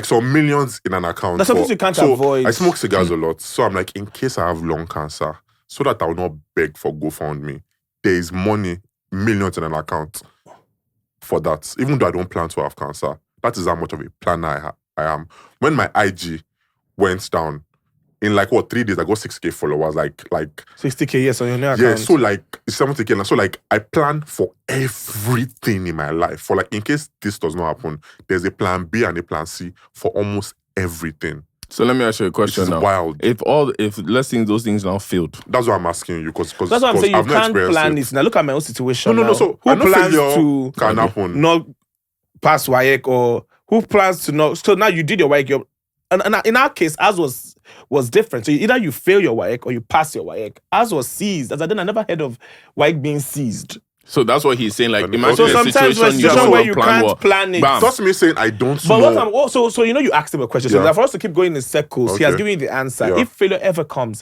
some millions in an account. That's something you can't avoid. I smoke cigars a lot. So I'm like, in case I have lung cancer, so that I will not beg for GoFundMe, there is money, millions in an account for that. Even though I don't plan to have cancer. That is how much of a planner I am. When my IG went down, in 3 days, I got 6K followers. Like 60K, yes, on your new account. yeah, so it's 70K. So I plan for everything in my life. For in case this does not happen, there's a plan B and a plan C for almost everything. So let me ask you a question This is now. wild. If let's say those things now failed, That's what I'm asking you because That's what I'm saying. You I've not can't experienced plan it. it. Now look at my own situation. No. now. So who I know plans failure to can happen. not pass WAEC, or who plans to not? So now you did your WAEC. And in our case, ours was different. So either you fail your WAEC or you pass your WAEC. Ours was seized. As I never heard of WAEC being seized. so that's what he's saying. Like, So imagine So a sometimes situation there's a situation where you plan can't plan it. Bam. That's me saying I don't But know. what I'm also, so you asked him a question. So Yeah. that for us to keep going in circles, he has Okay. given you the answer. Yeah. If failure ever comes,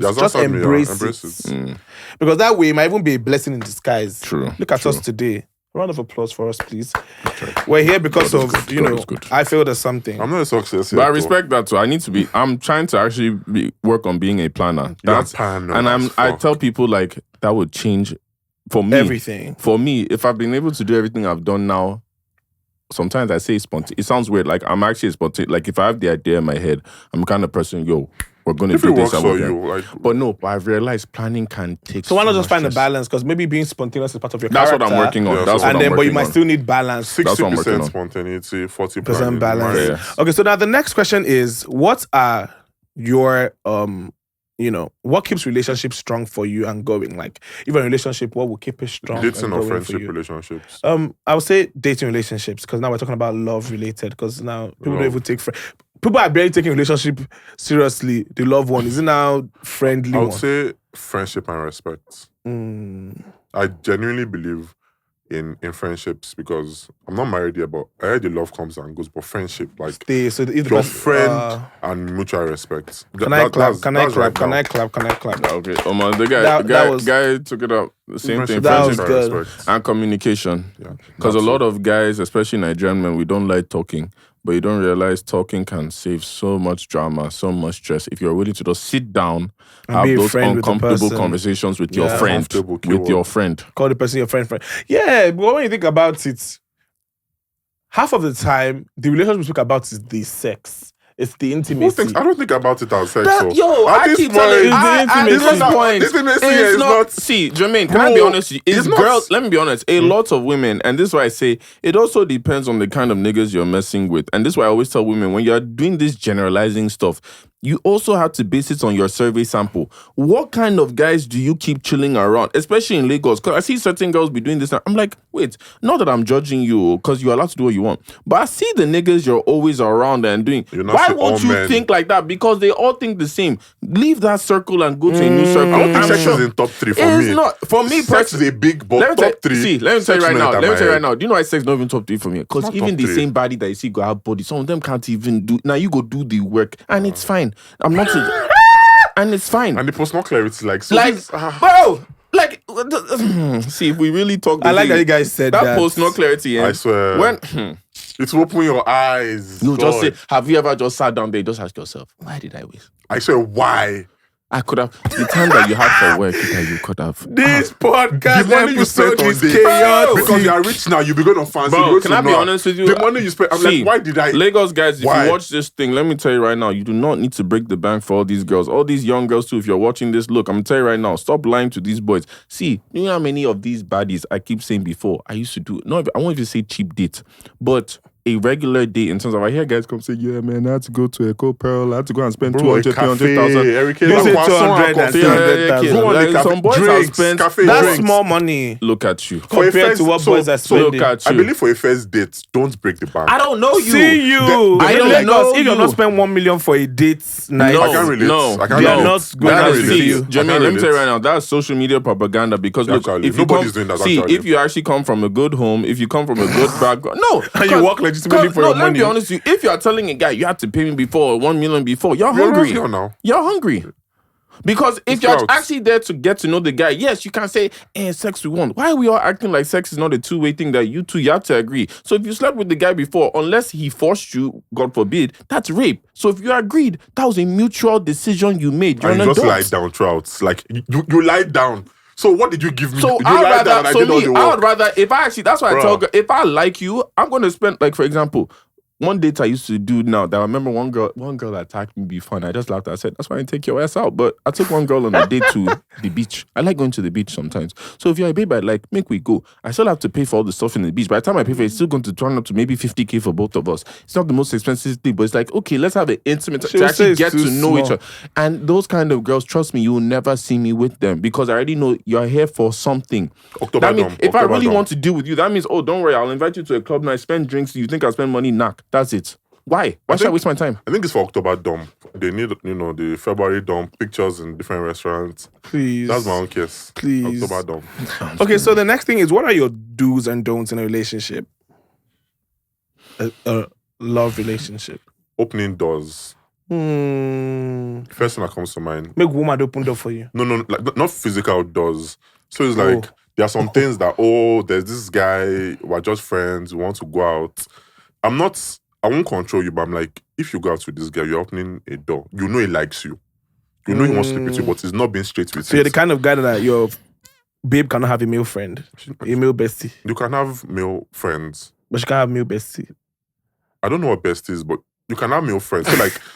Yes, just that's what I mean, embrace, embrace it. it. Because that way it might even be a blessing in disguise. True, Look at us today. Round of applause for us, please. We're here because God is of, good. God is good. I failed at something. I'm not a success But I yet, respect that too. I'm trying to actually work on being a planner. You're That's paranoid and as I fuck. tell people like that would change for me. Everything. For me, if I've been able to do everything I've done now, sometimes I say spontaneous. It sounds weird. Like I'm actually spontaneous. Like if I have the idea in my head, I'm the kind of person, we're gonna If do it this. works and for we're gonna- you, like But I've realized planning can take. So why not just much find a stress. balance? Because maybe being spontaneous is part of your That's character. what I'm working on. Yeah, That's so- what And I'm then, but you working might on. still need balance. 60% on. spontaneity, 40% Percent balance. planning. Yeah. Okay, so now the next question is, what are your what keeps relationships strong for you and going? Like, even a relationship, what will keep it strong? Dating and or going for friendship you? relationships. I would say dating relationships, because now we're talking about love related. Because now people don't Love. even take people are barely taking relationship seriously. The love one is it now friendly I one? would say friendship and respect. I genuinely believe in friendships because I'm not married yet, but I heard the love comes and goes. But friendship, like Stay. So if the your person- friend and mutual respect. Can I clap? Can I that's clap? right Can now. I clap? Can I clap? Okay. The guy, That was- guy took it up. The same thing. Friendship, That Friendship was mutual good. respect. and communication. Yeah. Because a That's lot it. of guys, especially Nigerian men, we don't like talking, but you don't realize talking can save so much drama, so much stress. If you're willing to just sit down, And have be a those friend with the uncomfortable person. conversations with your Yeah. friend, Comfortable with keyword. your friend. Call the person your friend. Yeah, but when you think about it, half of the time the relationship we speak about is the sex. It's the Who intimacy. thinks, I don't think about it as sex. That, so. At I this keep point, telling you, It's the at intimacy. this point, Intimacy it's is not- See, Jermaine, can I be Bro, honest with you? It's it's not- girls, let me be honest, a lot of women, and this is why I say, it also depends on the kind of niggas you're messing with. And this is why I always tell women, when you're doing this generalizing stuff, you also have to base it on your survey sample. What kind of guys do you keep chilling around, especially in Lagos? Because I see certain girls be doing this. And I'm like, wait, not that I'm judging you because you're allowed to do what you want, but I see the niggas you're always around and doing. You're not Why saying won't all you men. think like that? Because they all think the same. Leave that circle and go to a new circle. I don't think I'm sex sure- is in top 3 for It's me. not for me. Sex is a big but Let me top tell, 3. See, let me tell you sex right now. men Let me enter tell you my right now. Do you know why sex not even top 3 for me? Because not even top the 3. same body that you see go have body, some of them can't even do. Now you go do the work, and it's fine. I'm not. And it's fine. And the personal clarity, like, so Like, this- bro, Like, see, if we really talk, I like that you guys said that. Post no clarity. I swear. When It's open your eyes. you God. just say, have you ever just sat down there? Just ask yourself, why did I waste? I swear, why? I could have the time that you had for work that you could have. This podcast The money you spent episode on is this, chaotic. because you are rich now, you be going on fancy. Bro, you go can to I be Noah. honest with you? The money you spent, I'm See, like, why did I? Lagos guys, if Why? you watch this thing, let me tell you right now, you do not need to break the bank for all these girls. All these young girls too, if you're watching this, look, I'm going to tell you right now, stop lying to these boys. See, you know how many of these baddies I keep saying before, I used to do, I won't even say cheap date, but a regular date in terms of, I hear guys come say, yeah, man, I had to go to Eco Pearl, I had to go and spend 200, 300,000. Eric, Don't say 200 and 300,000. Go on the Like, cafe, some boys drinks, have spent, cafe, That's drinks. small money look at you. For a compared first- to what so- boys are so spending. look at I you. believe for a first date, don't break the bank. I don't know you. See you. I In don't Lagos, know if you're you. not spend 1 million for a date night, No, I can't relate. no, I can't they are relate. not going I out can't with relate. you. I Jermaine, can't let me relate. tell you right now, that's social media propaganda because look, Actually, if you nobody's come, doing that, see, actually. if you actually come from a good home, if you come from a good background, no, And you work legitimately for your Let me money. be honest with you, if you are telling a guy you have to pay me before 1 million before, you're We're hungry. not here now. You're hungry. Because if It's you're clouds. actually there to get to know the guy, yes, you can say, sex we want. Why are we all acting like sex is not a two-way thing that you have to agree? So if you slept with the guy before, unless he forced you, God forbid, that's rape. So if you agreed, that was a mutual decision you made. You're And an you just adult. lie down throughout. Like, you lied down. So what did you give me? So you I'd lied down and rather, I so did all me, the I work. would rather, if I actually, that's why I Bruh. tell girl, if I like you, I'm going to spend, like, for example, one date I used to do now that I remember one girl attacked me before and I just laughed. I said, that's why I take your ass out. But I took one girl on a date to the beach. I like going to the beach sometimes. So if you're a babe, I'd like, make we go. I still have to pay for all the stuff in the beach. By the time I pay for it, it's still going to turn up to maybe 50K for both of us. It's not the most expensive thing, but it's like, okay, let's have an intimate, She'll to say actually it's get too to know each small. other. And those kind of girls, trust me, you will never see me with them because I already know you're here for something. October That means dump, if I October really dump. want to deal with you, that means, oh, don't worry, I'll invite you to a club night, spend drinks. You think I'll spend money? Knock. That's it. Why? Why should I think- waste my time? I think it's for October dump. They need, the February dump, pictures in different restaurants. Please. That's my own case. Please. October dump. Okay, so the next thing is, what are your do's and don'ts in a relationship? A love relationship. Opening doors. First thing that comes to mind. Make woman open door for you. No, like not physical doors. So it's like there are some things that there's this guy, we're just friends, we want to go out. I won't control you, but I'm like, if you go out with this guy, you're opening a door. You know he likes you. You know he wants to sleep with you, but he's not being straight with So you. you're the kind of guy that your babe cannot have a male friend, a male bestie, You can have male friends. but she can't have male bestie. I don't know what best is, but you can have male friends.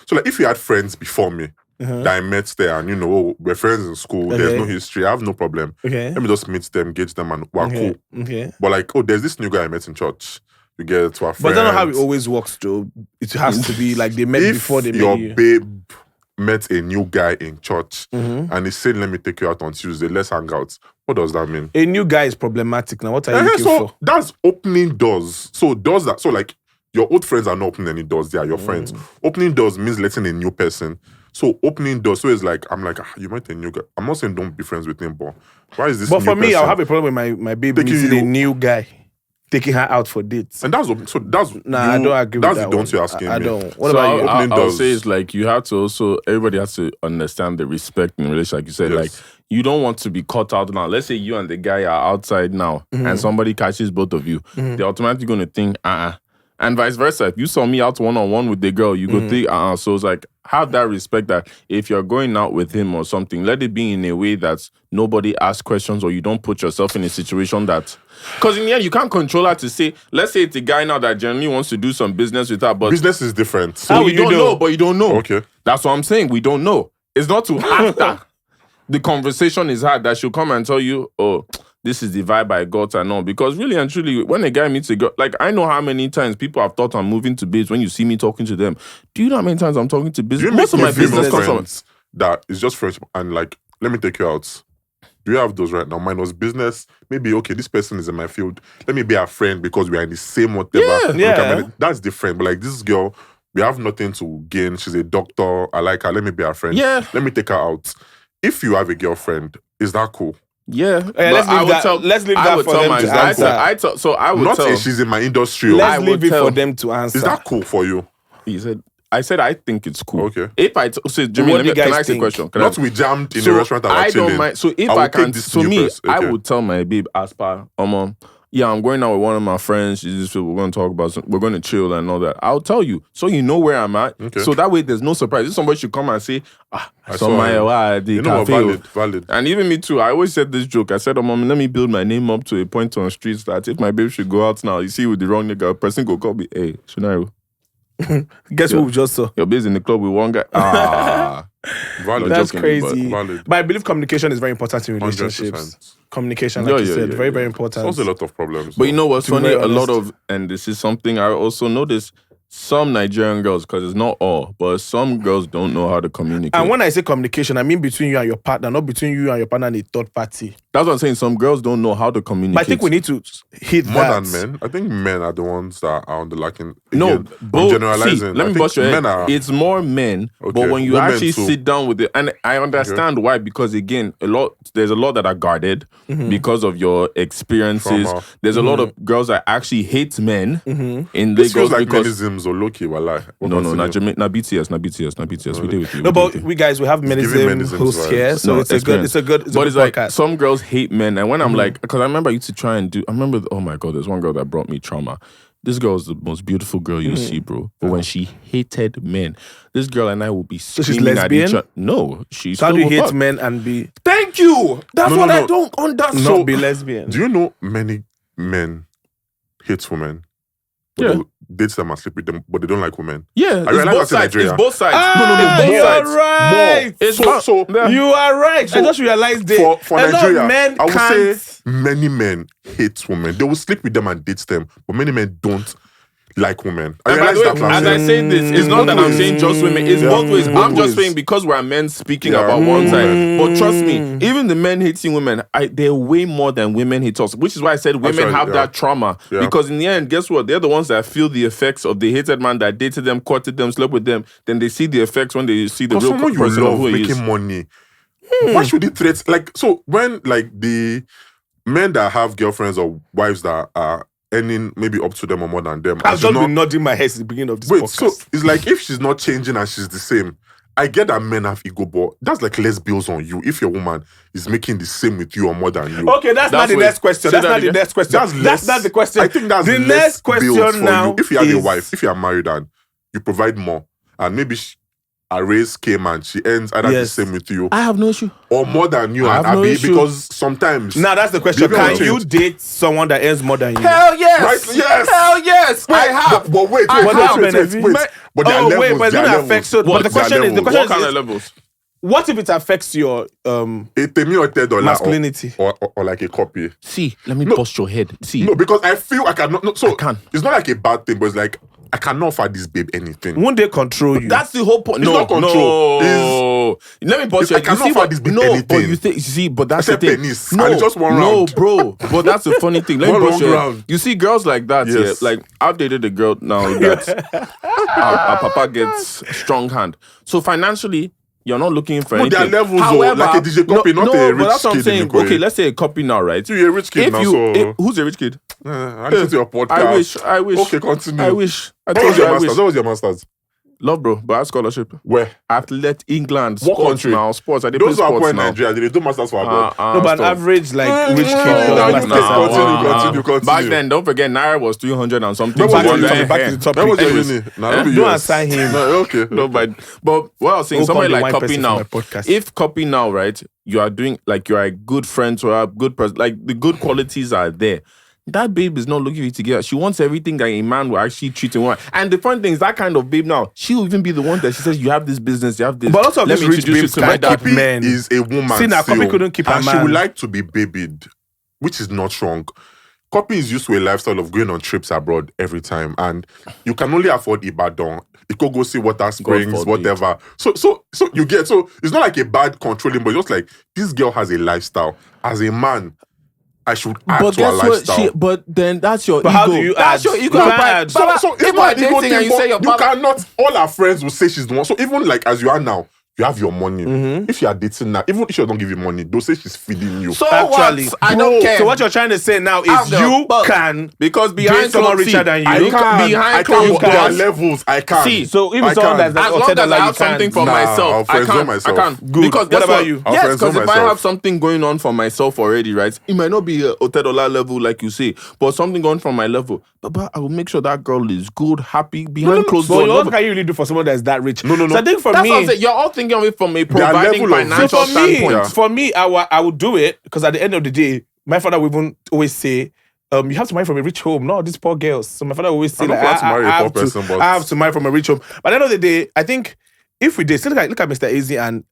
So like if you had friends before me that I met there and we're friends in school, there's no history, I have no problem. Okay. Let me just meet them, gauge them, and we're cool. Okay. But like, there's this new guy I met in church. You get to our friends. But that's not how it always works, Joe. It has to be like they met If before they your met you. babe met a new guy in church and he said, let me take you out on Tuesday, let's hang out. What does that mean? A new guy is problematic now. What are you looking So for? that's opening doors. So like your old friends are not opening any doors, they are your friends. Opening doors means letting a new person. So opening doors, so it's like, I'm like, you met a new guy. I'm not saying don't be friends with him, but why is this But new for me, person? I'll have a problem with my baby Taking meeting a you- new guy, taking her out for dates. And that's Nah, I don't agree with that's that. the don't one. you're asking I me. don't. What So about you? Opening I'll doors. say it's like you have to also, everybody has to understand the respect in relation. Like you said, Yes. like you don't want to be caught out now. Let's say you and the guy are outside now and somebody catches both of you. They're automatically going to think, And vice versa. If you saw me out one-on-one with the girl, you go think, So it's like, have that respect that if you're going out with him or something, let it be in a way that nobody asks questions or you don't put yourself in a situation that... Because in the end, you can't control her to say, let's say it's a guy now that generally wants to do some business with her, but... Business is different. How you will you don't know? know, but you don't know. Okay. That's what I'm saying. We don't know. It's not to after the conversation is hard that she'll come and tell you, oh, this is the vibe I got and all. Because really and truly, when a guy meets a girl, like I know how many times people have thought I'm moving to biz when you see me talking to them. Do you know how many times I'm talking to Do business? you Most of make my business female comes from... friends that is just friendship and like, let me take you out? Do you have those right now? Mine was business. Maybe, okay, this person is in my field. Let me be a friend because we are in the same whatever. Yeah. That's different. But like this girl, we have nothing to gain. She's a doctor. I like her. Let me be her friend. Yeah. Let me take her out. If you have a girlfriend, is that cool? Yeah. Hey, let's leave that for them to answer. I would Not tell... say she's in my industry. Let's I leave would it for tell- them to answer. Is that cool for you? He said, I said I think it's cool. Okay. If I so Jimmy, What do you can guys I ask you a think? question? Not we jammed in a restaurant and I chilling. don't mind. So if I I would can, take this so new me, person. I Okay. would tell my babe as per, yeah, I'm going out with one of my friends. She's just, we're going to talk about we're going to chill and all that. I'll tell you, so you know where I'm at. Okay. So that way, there's no surprise. If somebody should come and say, I saw saw my him. at the You know what? cafe. Valid. And even me too. I always said this joke. I said, Mom, let me build my name up to a point on the streets that if my babe should go out now, you see with the wrong nigga, a person go call me, hey, Sonariwo, Guess what we just saw? you're busy in the club with one guy. Valid. That's jokingly, crazy. valid. But I believe communication is very important in 100%. relationships. Communication, like you said, very, very important. Solves a lot of problems. But you know what's To be funny? very A lot honest. of, and this is something I also noticed, some Nigerian girls, because it's not all, but some girls don't know how to communicate. And when I say communication, I mean between you and your partner, not between you and your partner and a third party. That's what I'm saying. Some girls don't know how to communicate. But I think we need to hit more that. than men. I think men are the ones that are on the lacking. No, Again, I'm both. generalizing. See, I let me think bust your head. men are. It's more men, Okay, but when you women actually too. sit down with it, and I understand why, because again, there's a lot that are guarded because of your experiences. Trauma. There's a lot of girls that actually hate men in This feels Lagos like because menisms or low-key, wallah. no, not BTS. We did with you. No, we but did with you. we guys, we have giving menism menisms hosts vibes. here, so No, it's a good but it's like podcast. some girls hate men, and when I'm like, because I remember I used to try and do. I remember, oh my god, there's one girl that brought me trauma. This girl is the most beautiful girl you see, bro. But when she hated men, this girl and I will be she's screaming at each lesbian? other. No, she's. So how do you still hate fuck. men and be Thank you. That's No, what no, I no. don't understand. not be lesbian? Do you know many men hate women? But Yeah. they'll date them and sleep with them, but they don't like women. Yeah, I it's realize both that's in sides. Nigeria. It's both sides. Ah, it's both you're sides. right. It's So- not- so- yeah. You are right. I just realized that For a lot of Nigeria, men I would can't. say many men hate women. They will sleep with them and date them, but many men don't like women. I And by realize the way, that last as I year. say this, it's not that I'm saying just women. It's Yeah. both ways. Both I'm just ways. saying because we're men speaking Yeah. about one side. But trust me, even the men hating women, they're way more than women hate us. Which is why I said women Actually, have yeah. that trauma. Yeah. Because in the end, guess what? They're the ones that feel the effects of the hated man that dated them, courted them, slept with them. Then they see the effects when they see the Because real someone you person of love who he is. making money. Why should it threat? Like, so when like the men that have girlfriends or wives that are earning maybe up to them or more than them, I've and just do been not, nodding my head since the beginning of this wait, podcast. so it's like if she's not changing and she's the same. I get that men have ego, but that's like less bills on you if your woman is making the same with you or more than you. Okay, that's not the wait, next question. say That's that not the again. next question. That's less, not the question. I think that's the less next bills question for now. you. If you have a is- wife, if you are married and you provide more, and maybe a raise came and she ends either Yes. the same with you I have no issue. or more than you I and have no Abby, issue. because sometimes Now that's the question. Maybe Can I'll you change. date someone that earns more than you? Hell yes. Right? Yes. Hell yes. I have. But wait, I wait, have. wait, wait, wait, wait. But there are Oh, wait, levels, but it's there are gonna levels. affect. So, but What? the There are question is, the levels. question What kind of is, levels? what if it affects your $8 or $10 masculinity? or like a copy. See, let me No. bust your head. See, No, because I feel I cannot. No, so I can. It's not like a bad thing, but it's like I cannot offer this babe anything. Won't they control you? that's the whole point. It's No, not control. No. Let me bust it's- your I head. You cannot see offer what? this bit No, but anything. you think. See, but that's the Except thing. penis, and it's just one No, round. bro. But that's the funny thing. Let me One bust long your head. round. You see, girls like that. Yes. Yeah, like I've dated a girl now that our papa gets strong hand. So financially. You're not looking for No, there anything. are levels, though, like a DJ copy, not a rich but that's what I'm kid in saying. Ikoyi. Okay, let's say a copy now, right? You're a rich kid If now, you, so who's a rich kid? I listen to your podcast. I wish. Okay, continue. I wish. I What told was you your I masters? wish. What was your masters? Love, bro, but I had scholarship. Where? Athlete England. What Sports country? now. Sports. I did play Those who are sports poor in now. Nigeria, they do masters for abroad. no, but an stop. average like rich kid no, does you masters can abroad. continue. Back then, don't forget, Naira was 300 and something. Back to the So topic, back to the topic. That was your Anyways, uni. Nah, eh? don't be Don't yours. assign him. No, okay. No, but what I was saying, Who somebody come the like wine Copy person now. for my podcast? If Copy now, right, you are doing like you are a good friend or a good person, like the good qualities are there. That babe is not looking for you to get. She wants everything that a man will actually treat in one. And the fun thing is that kind of babe now, she will even be the one that she says, you have this business, you have this. But also Let these me rich introduce you babes to my can't dad. keep men. Is a woman. See, now, Copy still, couldn't keep a and she man. would like to be babied, which is not wrong. Copy is used to a lifestyle of going on trips abroad every time, and you can only afford Ibadan. You could go see Water Springs, forbid. whatever. So you get. So it's not like a bad controlling, but just like this girl has a lifestyle. As a man, I should add But to her guess what? lifestyle. But then that's your But ego. how do you That's add? your ego. You can't But- add. but- So it's if not you're an ego dating thing, and you but say your you partner- cannot. All our friends will say she's the one. So even like as you are now, you have your money. If you are dating now, even if she don't give you money, don't say she's feeding you. So Actually, what? I don't care. So what you're trying to say now is you can because behind date someone richer than you. I can. behind There are closed doors. levels. I can. See, So if I it's someone can. that's As long as I have something for myself, I'll I friend zone can't. myself. I can't. Good. Because What guess about you? I'll Yes, friend zone because if I myself. have something going on for myself already, right, it might not be a $10 level like you say, but something going from my level. But I will make sure that girl is good, happy, behind closed But doors. what can you really do for someone that's that rich? No. So I think for That's what I'm me, saying. You're all thinking of it from a are providing level of financial so for me, standpoint. I would do it because at the end of the day, my father would even always say, you have to marry from a rich home, not these poor girls. So my father would always say, I don't like, plan to marry a I poor have person, but- I have to marry from a rich home. But at the end of the day, I think if we did, so look at Mr. Easy and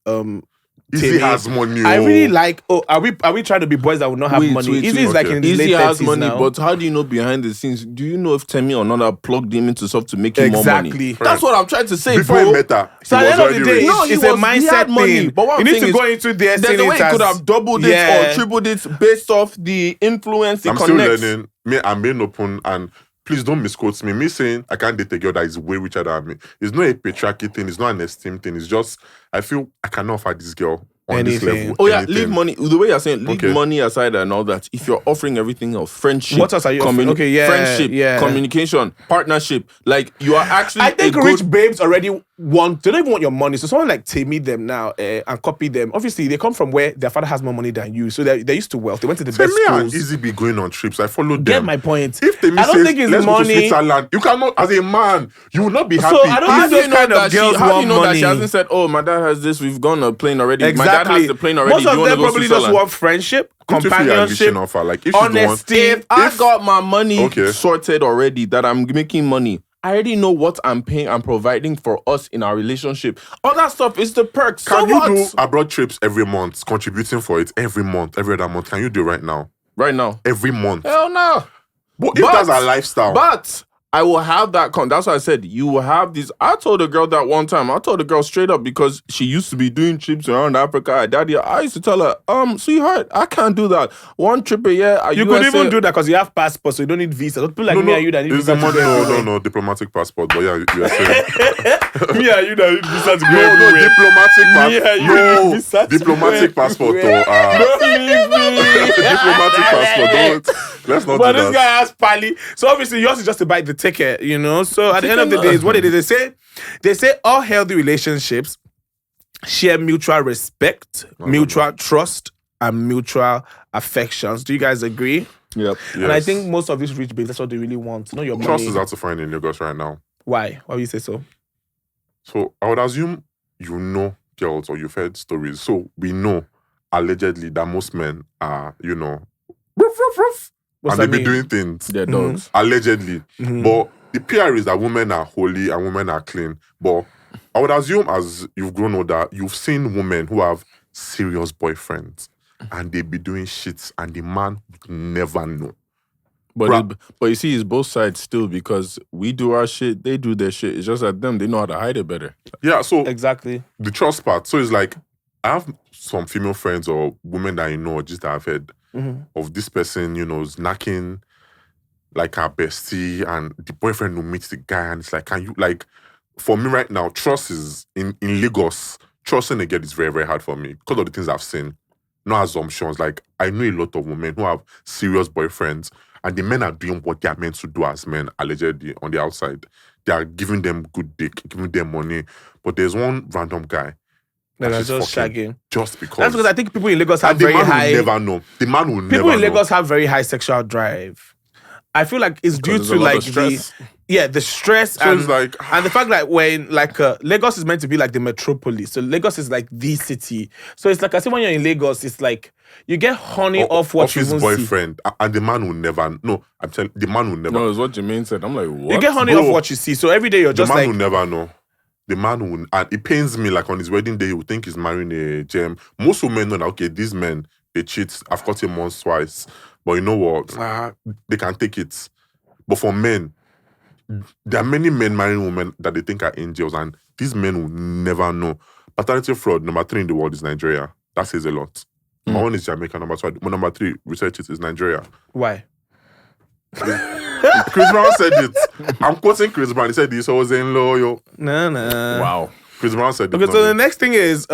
Easy Temi. has money. I really like. Oh, are we trying to be boys that would not have money? Easy is like okay. in his Easy late has 30s money, now. but how do you know behind the scenes? Do you know if Temi or not have plugged him into stuff to make him more money? Exactly. That's what I'm trying to say, Before bro. he met her, So at he the was end of the already day, rich. No, it's he a was- he mindset had money, thing. but what You I'm need saying to is go into there. There's a way he could have doubled it or tripled it based off the influence he I'm still connects. learning. I'm being open, and please don't misquote me. Me saying I can't date a girl that is way richer than me. It's not a patriarchy thing. It's not an esteem thing. It's just I feel I cannot offer this girl on this Anything. level. Oh yeah, anything. leave money. The way you're saying, leave Okay. money aside and all that. If you're offering everything else, friendship, What else are you offering? Okay, yeah, friendship, yeah. communication, partnership, like you are actually. I think a rich good, babes already they don't even want your money. So someone like Temi them now and copy them. Obviously, they come from where their father has more money than you. So they're used to wealth. They went to the best Temi and schools. Easy be going on trips. I follow them. Get my point. If Temi I don't says, think it's let's go to money. Switzerland, you cannot, as a man, you will not be happy. So I don't How think do you those know kind that of girls how do you want know that money. she hasn't said, "Oh, my dad has this. We've gone on a plane already. Exactly. My dad has the plane already. Most Do you of want to them go to probably just Switzerland?" want friendship, companionship, Offer. Like if she's the one, honesty. If I got my money Okay. sorted already, that I'm making money, I already know what I'm paying and providing for us in our relationship. All that stuff is the perks. can So you what? do abroad trips every month, contributing for it every month, every other month? Can you do it right now? Right now? Every month. Hell no. But if that's our lifestyle, But I will have that. That's why I said you will have these. I told a girl that one time. I told the girl straight up because she used to be doing trips around Africa. Daddy, I used to tell her, sweetheart, I can't do that. One trip a year. You could even do that because you have passport, so you don't need visa. Don't people like me and you that need it's visa the to money. go everywhere. No, diplomatic passport. But yeah, you are saying Me and you that need visa to go no, everywhere. diplomatic Yeah, you need visa to diplomatic go passport. everywhere. Don't leave me. Diplomatic passport. Don't. Let's not But do this that. guy has pally. So obviously yours is just to buy the ticket, you know. So at the end of the day, is what it is. They say all healthy relationships share mutual respect, mutual trust, and mutual affections. Do you guys agree? Yep. And I Yes. think most of these rich babes, that's what they really want. Not your money. Trust is hard to find in Lagos right now. Why? Why do you say so? So I would assume you know girls or you've heard stories. So we know allegedly that most men are, roof, What's and they that be mean? doing things. They're dogs. Allegedly. Mhm. But the PR is that women are holy and women are clean. But I would assume as you've grown older, you've seen women who have serious boyfriends and they be doing shit and the man would never know. But you see, it's both sides still because we do our shit, they do their shit. It's just that they know how to hide it better. Yeah, so Exactly. the trust part. So it's like I have some female friends or women that I know or just that I've heard of this person, is knacking like her bestie and the boyfriend will meet the guy and it's like, can you like for me right now, trust is in Lagos, trusting a girl is very, very hard for me because of the things I've seen. No assumptions. Like I know a lot of women who have serious boyfriends and the men are doing what they are meant to do as men, allegedly, on the outside. They are giving them good dick, giving them money. But there's one random guy That are she's just fucking shagging. just because. That's because I think people in Lagos have and the very man high. will never know. The man will never People in know. Lagos have very high sexual drive. I feel like it's due there's a to lot like of stress. the stress So and it's like- and the fact that when like Lagos is meant to be like the metropolis, so Lagos is like the city. So it's like I see when you're in Lagos, it's like you get honey off what you his won't see. boyfriend, and the man will never. No, I'm telling the man will never. No, it's what Jermaine said. I'm like, what? You get honey Bro, off what you see. So every day you're the just man like will never know. The man will, and it pains me. Like on his wedding day, he will think he's marrying a gem. Most women know that okay, these men they cheat. I've caught him once, twice, but you know what? They can take it. But for men, there are many men marrying women that they think are angels, and these men will never know. Paternity fraud, number 3 in the world is Nigeria. That says a lot. Number 1 is Jamaica, number 2, number 3, research it, is Nigeria. why? Chris Brown said it. I'm quoting Chris Brown. He said this, I was in loyal. No. Wow. Chris Brown said it. Okay, not so me. the next thing is,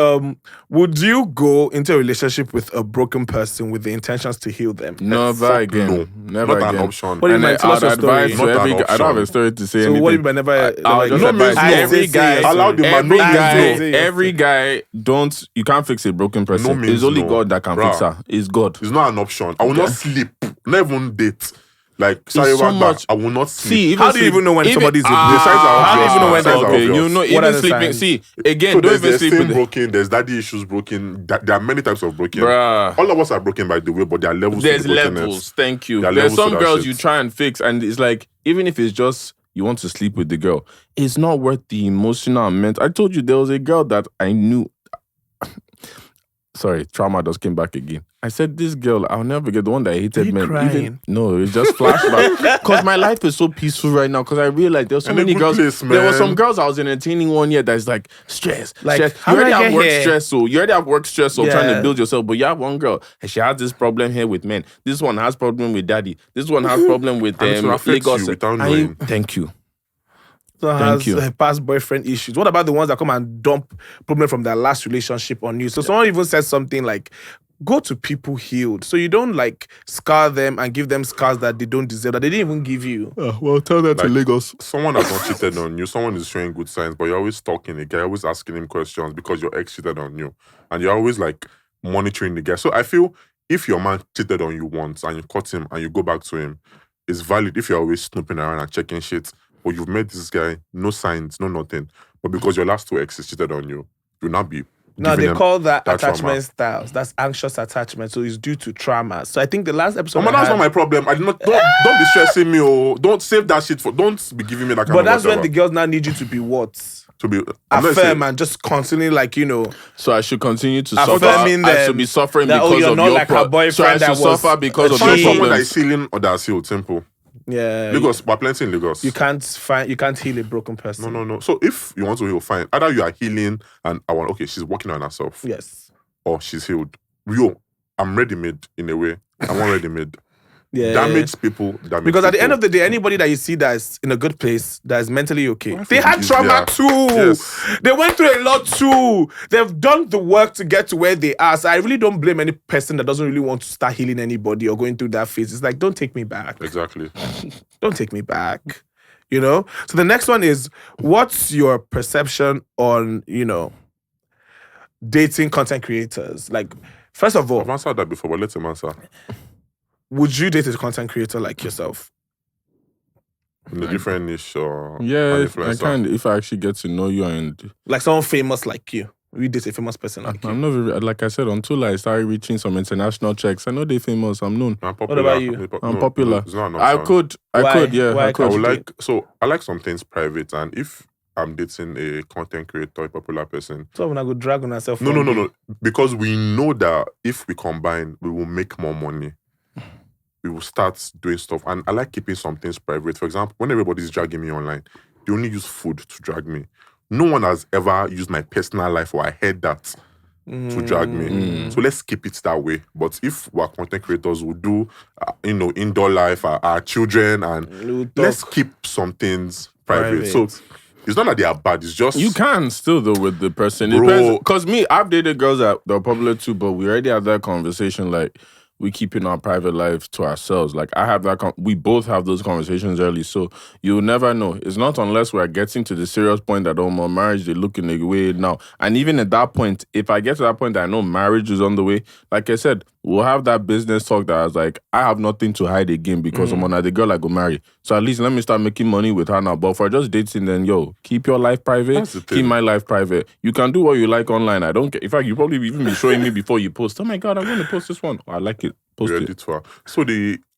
would you go into a relationship with a broken person with the intentions to heal them? Never Fuck again. no. Never Not again. an option. What do you mean? And Tell us I'd your story. advise to Not an every guy. I don't have option. a story to say So anything. what do you mean never? I'll just No advise means no. every Allow the man. No means no. every guy, don't. You can't fix a broken person. No means It's only no. God that can Bruh. fix her. It's God. It's not an option. I will not sleep. Not even date. Like, so much. I will not sleep. See, even How do you even know when somebody's a the broken? signs are How do you even know when obvious. they're Signs are okay, obvious. you know, What even are the sleeping. signs? See, again, So don't there's even sleep same with the broken, there's daddy issues broken. There are many types of broken. Bruh. All of us are broken, by the way, but there are levels There's to the brokenness. levels. Thank you. There are There's levels to some that girls shit. you try and fix, and it's like, even if it's just you want to sleep with the girl, it's not worth the emotional and mental. I told you there was a girl that I knew. Sorry, trauma just came back again. I said, this girl, I'll never forget the one that hated you men. crying? No, it's just flashback. Because my life is so peaceful right now. Because I realized there were so And a many good girls. place, There were some man. girls I was entertaining one year that's like stress. Like, stress. how You did already I have get work here? stress, so you already have work stress, so trying Yeah. to build yourself. But you have one girl, and she has this problem here with men. This one has problem with daddy. This one has problem with And it will affect Lagos. you without And knowing. thank you. So Thank has you. past boyfriend issues. What about the ones that come and dump problem from their last relationship on you? So someone even said something like, go to people healed. So you don't like scar them and give them scars that they don't deserve, that they didn't even give you. Well, tell that Like, Lagos. Someone has not cheated on you. Someone is showing good signs, but you're always stalking the guy, always asking him questions because your ex cheated on you. And you're always like monitoring the guy. So I feel if your man cheated on you once and you caught him and you go back to him, it's valid if you're always snooping around and checking shit. But you've met this guy, no signs, no nothing. But because your last two exes cheated on you, you'll not be. No, giving they them call that that attachment trauma. styles. That's anxious attachment. So it's due to trauma. So I think the last episode. Oh, man, I that's had- not my problem. I did not. Don't be stressing me. Oh, don't save that shit for. Don't be giving me that kind But of that's when whatever. the girls now need you to be what? To be I'm not Affirm saying- and just constantly like, you know. So I should continue to Affirming suffer. I them should be suffering that, oh, because you're of not your like her boyfriend So I that should was suffer because of a your Find someone that problems. is healing or that's healed. Simple. Yeah. Lagos, we're plenty in Lagos. You can't heal a broken person. No. So if you want to heal, fine. Either you are healing and I want, okay, she's working on herself, Yes. or she's healed. I'm ready-made in a way. I want ready-made. Yeah. Damaged people. Because at the end of the day, anybody that you see that is in a good place, that is mentally okay, Life they is had easier. trauma too. Yes. They went through a lot too. They've done the work to get to where they are. So I really don't blame any person that doesn't really want to start healing anybody or going through that phase. It's like, don't take me back. Exactly. Don't take me back. You know? So the next one is, what's your perception on, dating content creators? Like, first of all, I've answered that before, but let him answer. would you date a content creator like yourself? In a different niche or Yeah, an I influencer. can if I actually get to know you and Like someone famous like you? Will you date a famous person like you? I'm not very, like I said, until I started reaching some international checks. I know they're famous. I'm known. I'm popular. about you? I'm popular. It's not an I option. could, Why? I could. Why I I could. would I like some things private, and if I'm dating a content creator, a popular person, So when I go drag on herself. no, because we know that if we combine, we will make more money. We will start doing stuff, and I like keeping some things private. For example, when everybody's dragging me online, they only use food to drag me. No one has ever used my personal life, or I heard that to drag me. So let's keep it that way. But if we're content creators, we'll do, indoor life, our children, and let's keep some things private. So it's not that they are bad. It's just You can still though with the person. Bro. Because me, I've dated girls that are popular too, but we already had that conversation. Like we keeping our private life to ourselves. Like I have that. We both have those conversations early, so you'll never know. It's not unless we're getting to the serious point that my marriage they looking the way now. And even at that point, if I get to that point that I know marriage is on the way, like I said, we'll have that business talk that I was like, I have nothing to hide again because I'm on the girl I go marry. So at least let me start making money with her now. But for just dating, then keep your life private. That's the thing. Keep my life private. You can do what you like online. I don't care. In fact, you probably even be showing me before you post. Oh my God, I'm going to post this one. Oh, I like it. Post Ready it. to her. So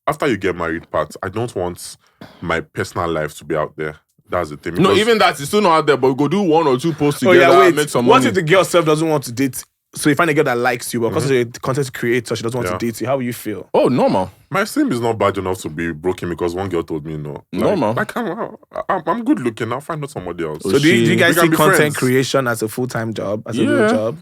after you get married part, I don't want my personal life to be out there. That's the thing. No, because- even that is still not out there, but we go do 1 or 2 posts Oh together yeah, wait. and make some What money. if the girl herself doesn't want to date? So you find a girl that likes you, but because you're a content creator, she doesn't want to date you. How will you feel? Oh, normal. my esteem is not bad enough to be broken because one girl told me no. Normal. I'm good looking. I'll find out somebody else. Oh, So do you We guys can see be content friends. creation as a full-time job, as a real Yeah. job?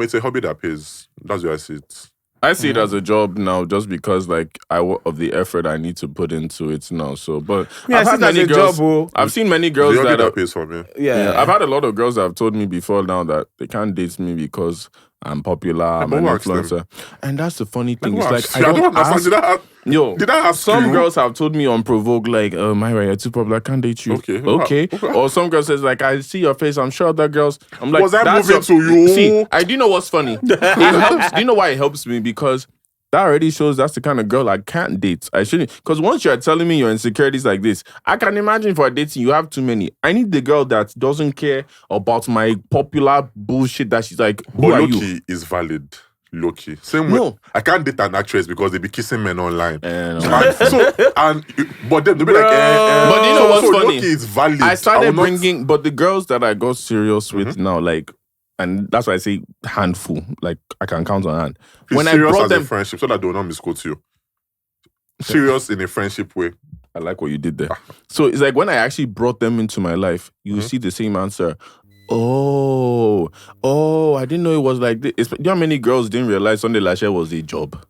It's a hobby that pays. That's where I see it. I see it as a job now, just because like of the effort I need to put into it now. So, but I've had many girls. I've seen many girls that pays for me. Yeah, I've had a lot of girls that have told me before now that they can't date me because I'm popular, I'm an influencer. And that's the funny thing. It's like I don't ask. Did I have some girls have told me unprovoked, like, Myra, you're too popular, I can't date you. Okay. Or some girl says, like, I see your face, I'm sure other girls. I'm like, was I moving to you? See, I do know what's funny. It helps. Do you know why it helps me? Because that already shows that's the kind of girl I can't date. I shouldn't. Because once you're telling me your insecurities like this, I can imagine for dating you have too many. I need the girl that doesn't care about my popular bullshit that she's like, who are you? Low-key is valid. Low-key. Same way. I can't date an actress because they be kissing men online. But then they'll be like, but you know what's funny? Low-key is valid. I started bringing, but the girls that I got serious with now, like, and that's why I say handful. Like, I can count on hand. When I brought them, a friendship, so that they will not misquote you. Serious in a friendship way. I like what you did there. So it's like when I actually brought them into my life, you see the same answer. Oh, I didn't know it was like this. You know how many girls didn't realize Sunday Lashe was a job?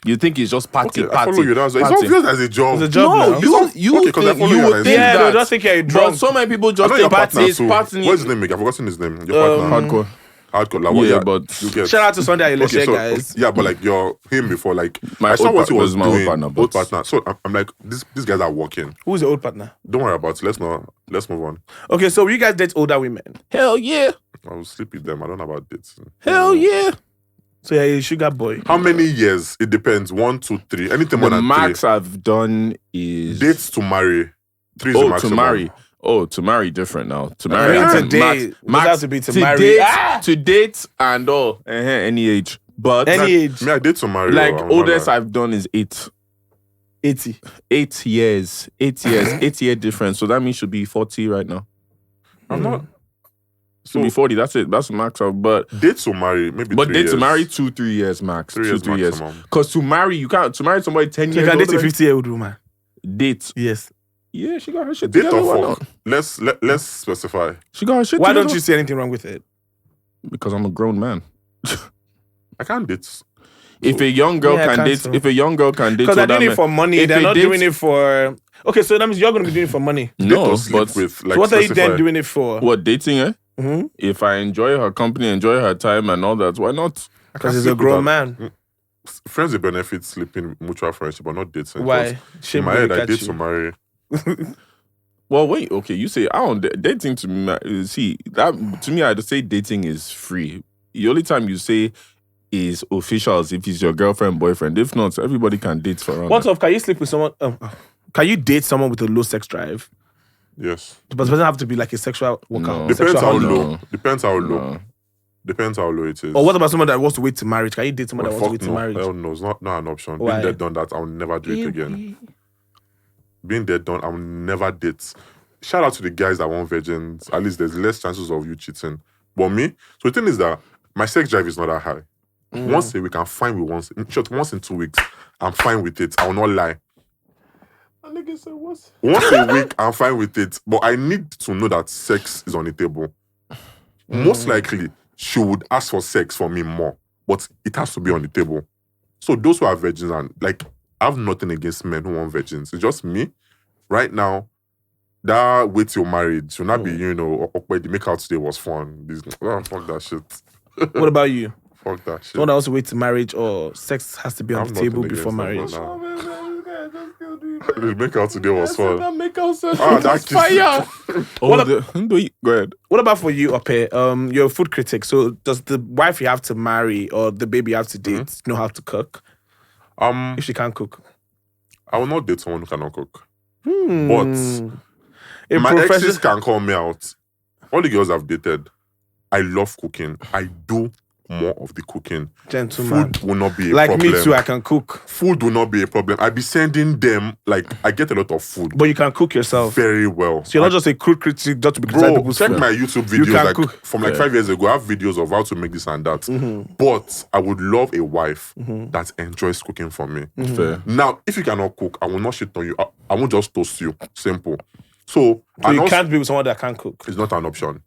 You think it's just party? I follow you. It's obvious as a job. It's a job. No, now. you would think that. No, just think you're drunk. But so many people just think party is party. What's his name? I've forgotten his name. Your partner. Hardcore. Like, yeah, but shout out to Sunday Lashe, guys. Yeah, but like him before, like I saw what he was doing. Old partner. So I'm like, these guys are working. Who's the old partner? Don't worry about it. Let's move on. Okay, so you guys date older women? Hell yeah. I will sleep with them. I don't know about dates. Hell yeah. So you're a sugar boy. How many years? It depends. 1, 2, 3. Anything more than 3. The max I've done is dates to marry. 3 is the maximum. To marry. Oh, to marry different now. To marry to date. Max has to be to marry. To date and all. Any age. But any age. Me, I date to marry. Like oldest I've done is 8. 80. 8 years. 8 years. 8 year difference. So that means should be 40 right now. I'm not. So be 40, that's it. That's the max of, but date to marry, maybe. But 3 date years. to marry 2-3 years max. 3 years 2-3 years. maximum. Because to marry, you can't. To marry somebody 10 years. You can date a 50-year-old woman. Date. Yes. Yeah, she got her shit date together. Or fuck? Let's specify. She got her shit Why together. don't you see anything wrong with it? Because I'm a grown man. I can't date. If a young girl can date, if a young girl can date, because they're doing it for money, they're not doing it for. Okay, so that means you're going to be doing it for money. No, but with, like, so what are you then doing it for? What, dating her? Mm-hmm. If I enjoy her company, enjoy her time and all that, why not? Because he's a grown man. Friends with benefits, sleeping, mutual friendship, but not dating. Why? In my head, I date to marry. Well, wait, okay. You say, I don't dating to me. See, that to me, I'd say dating is free. The only time you say is official is if it's your girlfriend, boyfriend. If not, everybody can date for around. What if can you sleep with someone? Can you date someone with a low sex drive? Yes. But it doesn't have to be like a sexual workout. No. Depends how low. No. Depends how low. No. Depends how low it is. Or what about someone that wants to wait to marriage? Can you date someone that wants to wait to marriage? Hell no, it's not an option. Why? Being dead done that, I'll never do it again. Being dead done, I'll never date. Shout out to the guys that want virgins. At least there's less chances of you cheating. But me, so the thing is that my sex drive is not that high. Once a week, I'm fine with once in 2 weeks, I'm fine with it. I will not lie. Once a week, I'm fine with it. But I need to know that sex is on the table. Most likely, she would ask for sex for me more. But it has to be on the table. So those who are virgins, and like, I have nothing against men who want virgins. It's just me. Right now, that wait till marriage should not be, the make out today was fun. Fuck that shit. What about you? Fuck that shit. Someone that wants to wait to marriage or sex has to be on the table before marriage? The make out today was fun. That make out that's fire. Go ahead. What about for you, Ope? You're a food critic. So does the wife you have to marry or the baby you have to date know how to cook? If she can't cook? I will not date someone who cannot cook. But my exes can call me out. All the girls I've dated, I love cooking. I do more of the cooking. Gentleman. Food will not be a like problem. Like me too, I can cook. Food will not be a problem. I be sending them, I get a lot of food. But you can cook yourself. Very well. So you're not just a food critic, just to be criticizing people's check food. my YouTube videos from 5 years ago. I have videos of how to make this and that. But I would love a wife that enjoys cooking for me. Fair. Now, if you cannot cook, I will not shit on you. I won't just toast you. Simple. So you can't be with someone that can't cook. It's not an option.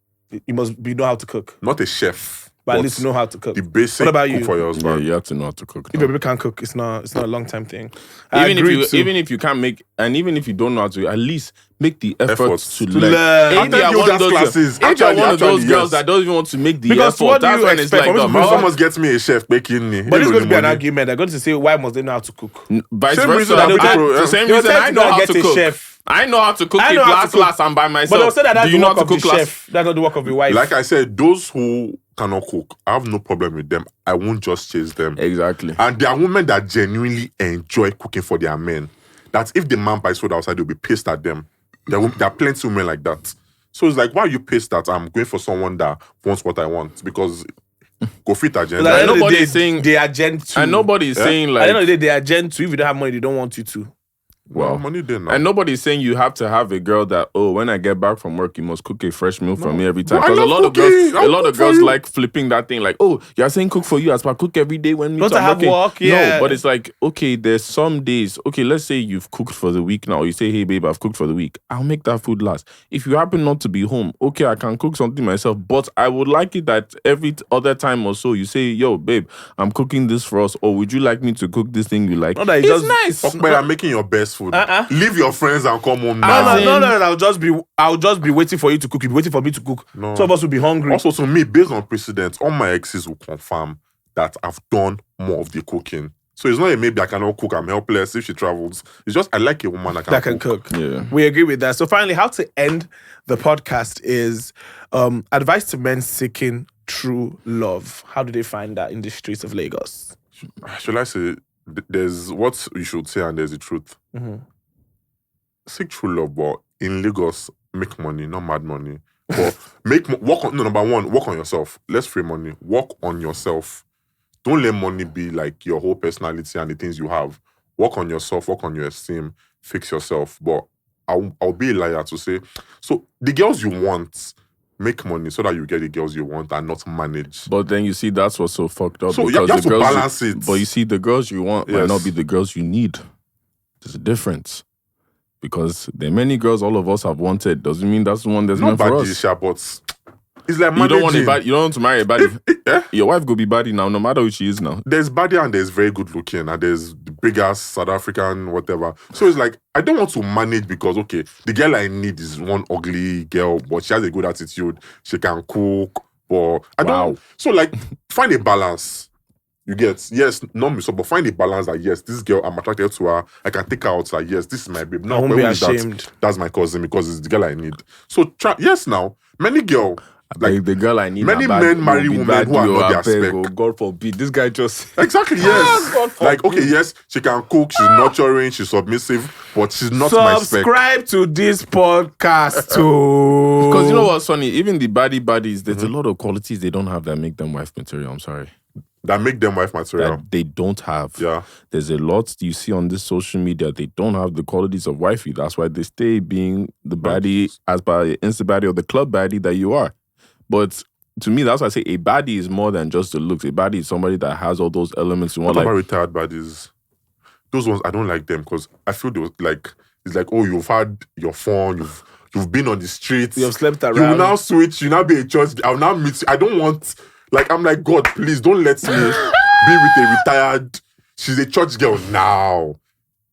You must know how to cook. Not a chef. but at least know how to cook. The basic What about cook you? for your Yeah, husband. you have to know how to cook. If now. your baby can't cook, it's not a long time thing. I agree too. Even if you can't make, and even if you don't know how to, at least make the effort Efforts to to learn. learn. If you are one of those classes. if you're one of those Actually, girls yes. that doesn't even want to make the Because effort, what do that's you when it's expect like from the me to When How- someone gets me a chef baking me, But it's going to be an argument. They're going to say, why must they know how to cook? vice Same versa. reason that I- people- the same They'll reason tell I you know to how get to a cook. chef. I know how to cook I it know how to cook. class I'm by myself. But they'll say that that's Do you the know work how of to the cook class? chef. That's not the work of the wife. Like I said, those who cannot cook, I have no problem with them. I won't just chase them. Exactly. And there are women that genuinely enjoy cooking for their men. That if the man buys food outside, they'll be pissed at them. There are plenty of women like that. So it's like, why are you pissed that I'm going for someone that wants what I want? Because go fit agenda. But at the end of the Nobody's day, saying- they are gen 2. And nobody's saying At the end of like, the day, they are gen 2. If you don't have money, they don't want you to. Well, money there now. and nobody's saying you have to have a girl that, oh, when I get back from work, you must cook a fresh meal for me every time. But I Because a love lot of cooking. girls, I'll a lot cook of for girls you. like flipping that thing, like, oh, you're saying cook for you as per cook every day when me Don't too, I I'm have working. work? Yeah. No, but it's like, okay, there's some days. Okay, let's say you've cooked for the week now. You say, hey babe, I've cooked for the week. I'll make that food last. If you happen not to be home, okay, I can cook something myself. But I would like it that every other time or so you say, yo, babe, I'm cooking this for us, or would you like me to cook this thing you like? Not that It's it's just- nice. Fuck, man, I'm making your best food. Leave your friends and come home now. No. I'll just be waiting for you to cook. You'll be waiting for me to cook. No. Two of us will be hungry. Also, to me, based on precedent, all my exes will confirm that I've done more of the cooking. So it's not a maybe I cannot cook, I'm helpless if she travels. It's just I like a woman that can cook. Yeah. We agree with that. So finally, how to end the podcast is advice to men seeking true love. How do they find that in the streets of Lagos? Should I say, there's what you should say and there's the truth. Seek true love, but in Lagos, make money, not mad money. But number one, work on yourself. Let's free money. Work on yourself. Don't let money be like your whole personality and the things you have. Work on yourself, work on your esteem, fix yourself. But I'll be a liar to say, so the girls you want, make money so that you get the girls you want and not manage. But then you see, that's what's so fucked up. So you because have the to girls balance it. But you see, the girls you want might Yes. not be the girls you need. There's a difference. Because there are many girls all of us have wanted. Doesn't mean that's the one that's Not meant for bad, us. but it's like You don't want managing. you don't want to marry a baddie. Yeah. Your wife go be baddie now, no matter who she is now. There's baddie and there's very good looking and there's the big ass South African whatever. So it's like I don't want to manage because okay, the girl I need is one ugly girl, but she has a good attitude. She can cook, but I don't. So like find a balance. You get yes, not me so, but find a balance that yes, this girl I'm attracted to her. I can take her outside. Yes, this is my babe. I No, won't where be is that? ashamed. That's my cousin because it's the girl I need. So try yes now. Many girl Like the girl I need. many na bad- men marry will be women who baddie are or not a their peg, spec. oh, God forbid. This guy just Exactly, yes. God Like, forbid. okay, yes, she can cook, she's nurturing, she's submissive, but she's not my spec. Subscribe to this podcast too. Because you know what's funny? Even the baddie baddies, there's a lot of qualities they don't have that make them wife material. I'm sorry. That make them wife material. That they don't have. Yeah. There's a lot you see on this social media. They don't have the qualities of wifey. That's why they stay being the baddie as by Insta baddie or the club baddie that you are. But to me, that's why I say a baddie is more than just the looks. A baddie is somebody that has all those elements you want. What Like, about retired baddies? Those ones, I don't like them because I feel they was like, it's like, oh, you've had your phone, you've been on the streets. You've slept You will around. now switch, you now be a church, I'll now meet you. I don't want, like, I'm like, God, please don't let me be with a retired, she's a church girl now.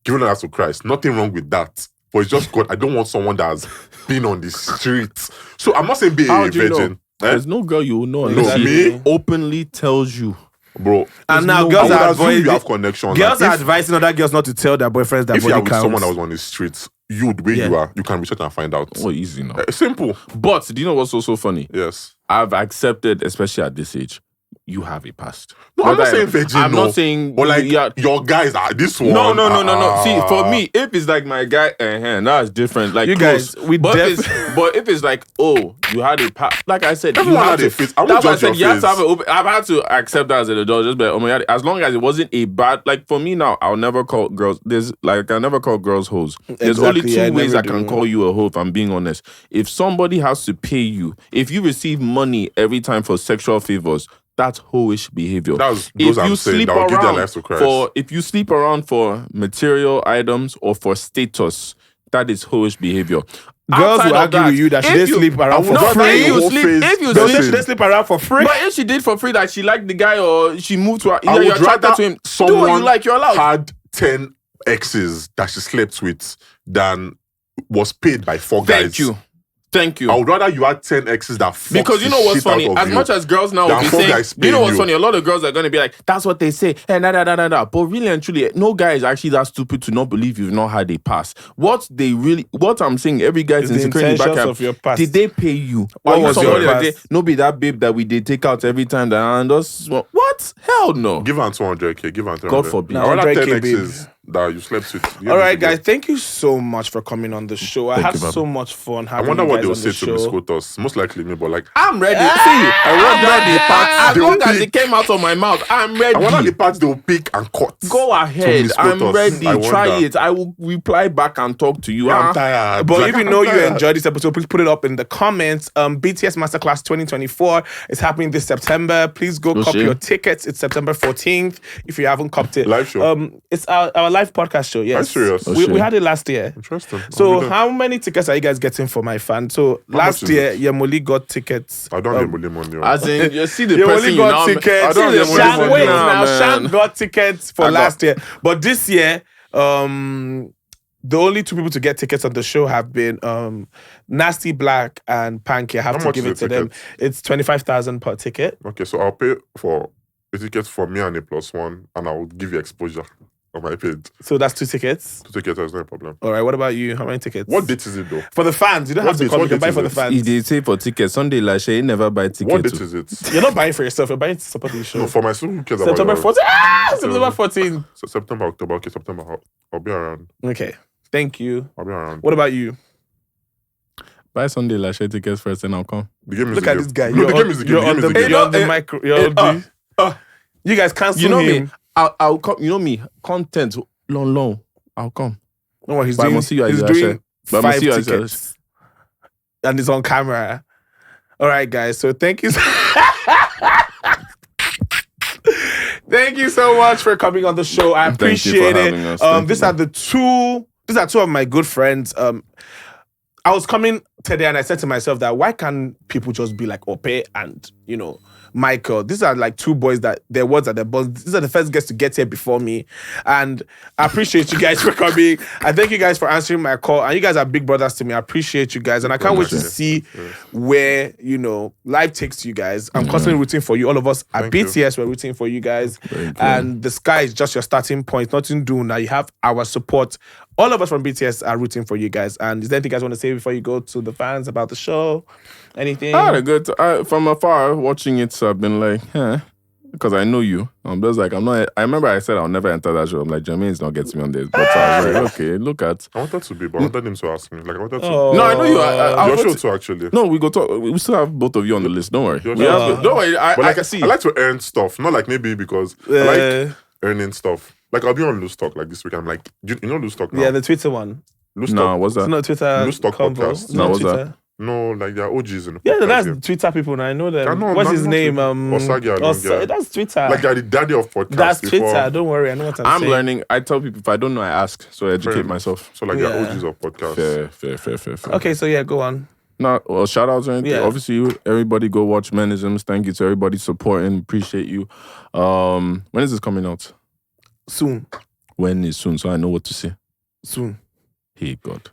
Giving her to Christ. Nothing wrong with that. But it's just God, I don't want someone that's been on the streets. So I'm not saying be how a do you know? virgin. Eh? There's no girl you will know No, unless she me? openly tells you. Bro. And now no- girls I would are assume you avoiding. have connections. Girls Like, are advising other girls not to tell their boyfriends that if you are body with counts. someone that was on the streets, you, the way Yeah. you are, you can research and find out. Oh, easy now. Simple. But do you know what's also funny? Yes. I've accepted, especially at this age, you have a past. No, I'm not Whether- saying virgin. I'm no. not saying. But like, yeah. your guys are this one. No. See, for me, if it's like my guy, that's different. Like You close. guys, we but, def- but if it's like, oh, you had a past, like I said, Everyone you had have a to. face. I won't That's why I judge said your you have to have face. an open. I've had to accept that as an adult. Just be like, oh my god, as long as it wasn't a bad. Like for me now, I'll never call girls. I never call girls hoes. There's only Exactly, two I ways never I can do. call you a hoe. If I'm being honest, if somebody has to pay you, if you receive money every time for sexual favors. That's hoish behavior. Those If I'm you saying sleep that will give their around lives to Christ. if you sleep around for material items or for status, that is hoish behavior. Girls Outside will of argue that, with you that she if didn't you- sleep around for No, free. if you Whole sleep, face. if you Don't say she sleep, didn't sleep around for free. but if she did for free, that she liked the guy or she moved to, I you're would attracted rather to him. Do someone what you like. You're allowed. had 10 exes that she slept with than was paid by 4 guys. Thank you. I would rather you had 10 exes that fucked Because you the know what's shit funny? out of As you much as girls now than will be 4 saying, guys you know paying what's you. funny? A lot of girls are going to be like, that's what they say. And But really and truly, no guy is actually that stupid to not believe you've not had a pass. What I'm saying, every guy's It's the insecurity in the back intentions end, of your past. did they pay you? What Are you was your somebody that past? no be that babe that we did take out every time that and us? What? Hell no. Give her 200k, give her 300. God forbid. I rather 10 100K, babe. exes that you slept with. You All know, right, you guys. get- Thank you so much for coming on the show. I Thank had you, so much fun I having wonder you what guys they'll on say the to show. misquote us. Most likely me, but like I'm ready. See, I wonder the parts as they'll long as pick. it came out of my mouth, I'm ready. I wonder the parts they'll pick and cut. Go ahead. misquote I'm us. ready. I Try wonder. it. I will reply back and talk to you. Yeah, Ah. I'm tired. But Like, if you I'm know you tired. enjoyed this episode, please put it up in the comments. BTS Masterclass 2024 is happening this September. Please go cop shit. your tickets. It's September 14th. If you haven't copped it, Live show? It's our live podcast show. Yes, serious? We shit. had it last year. Interesting. So I'll be there. how many tickets are you guys getting for my fan? So last much is year, it? Yemoli got tickets. I don't have money. As in, you see the You person only you got now. tickets. I don't have the money Shan, for wait you. now, man. Shan got tickets for I got- last year, but this year, the only 2 people to get tickets on the show have been Nasty Black and Panky. I have How to much give is it to the them. ticket? It's 25,000 per ticket. Okay, so I'll pay for a ticket for me and a +1, and I'll give you exposure on my page. So that's 2 tickets. 2 tickets is no problem. All right. What about you? How many tickets? What date is it though? For the fans, you don't What have to date- come. what You can date buy is for the it? fans. If they say for tickets, Sunday like you never buy tickets. What date is it? You're not buying for yourself. You're buying to support the show. No, for my son, who cares September about 14th. September 14th. So September, October. Okay, September. I'll be around. Okay. Thank you. I'll be around. What about you? Buy Sunday like tickets first, and I'll come. The game is Look the at game. this guy. No, the game is the game. You're The on game the, is the game. you're on the Eh, micro. You're on the, you guys cancel You know him. me. I'll come. You know me. Content long. I'll come. No, he's But I doing, must see you as he's your doing usher. But I must 5 see you as your tickets. And it's on camera. All right, guys. So thank you. Thank you so much for coming on the show. I Thank you for appreciate it. having us. Thank These you. are two of my good friends. I was coming today and I said to myself that why can't people just be like Opey and, Michael? These are like 2 boys that their words are their boss. These are the first guests to get here before me. And I appreciate you guys for coming. I thank you guys for answering my call. And you guys are big brothers to me. I appreciate you guys. And I can't wait to see where, life takes you guys. I'm constantly rooting for you. All of us at Thank you. BTS, we're rooting for you guys. Very cool. And the sky is just your starting point. Nothing doing now. You have our support. All of us from BTS are rooting for you guys. And is there anything you guys want to say before you go to the fans about the show? Anything? I had a good from afar watching it. So I've been like, because I know you. I'm just like, I'm not. I remember I said I'll never enter that show. I'm like, Jermaine's not getting me on this. But I was like, okay, look at. I wanted to be, but I wanted him to ask me. Like I wanted to. Oh. No, I know you. I Your was- show too, actually. No, we go talk. We still have both of you on the list. Don't worry. Your We show. have, don't worry. But I like, can see. I like to earn stuff, not like maybe because I like earning stuff. Like I'll be on Loose Talk like this week. I'm like, you know Loose Talk now? Yeah, the Twitter one. Loose No, Talk. what's It's that? not Twitter. Loose Talk Convo. podcast. It's No, not what's that? Twitter. No, like they're OGs in the Yeah, podcast that's game. Twitter people. And I know them. I know, What's his not name? Osagi Alonga. That's Twitter. Like they're the daddy of podcasts. that's before. Twitter. Don't worry. I know what I'm saying. learning. I tell people if I don't know, I ask. So I educate Friends. myself. So like Yeah. they're OGs of podcasts. Fair. Okay, so yeah, go on. No, well, shout outs or anything. Yeah. Obviously, everybody go watch Menisms. Thank you to everybody supporting. Appreciate you. When is this coming out? Soon. When is soon? So I know what to say. Soon. Hey God,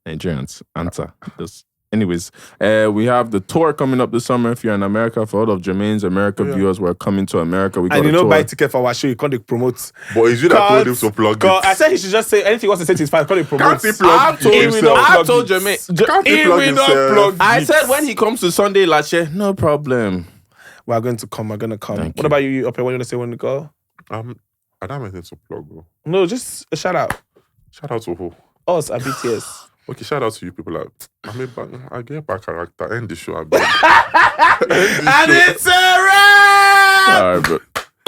Nigerians, answer this. Anyways, we have the tour coming up this summer. If you're in America, for all of Jermaine's America viewers, we're coming to America. We got And a tour. buy ticket for our show. You can't promote. But it's you that told him to plug it. I said he should just say anything he wants to say to his fans. Can't promote. Can't he plug I've told himself? I've told Jermaine. Can't he He plug will not himself? plug I it. said when he comes to Sunday last year, no problem. We're going to come. We're going to come. Thank What you. about you, Opey? What do you want to say when you go? I don't have anything to plug, bro. No, just a shout out. Shout out to who? Us at BTS. Okay, shout out to you people. I get back character. End the show. I beg. And it's a wrap! All right, bro.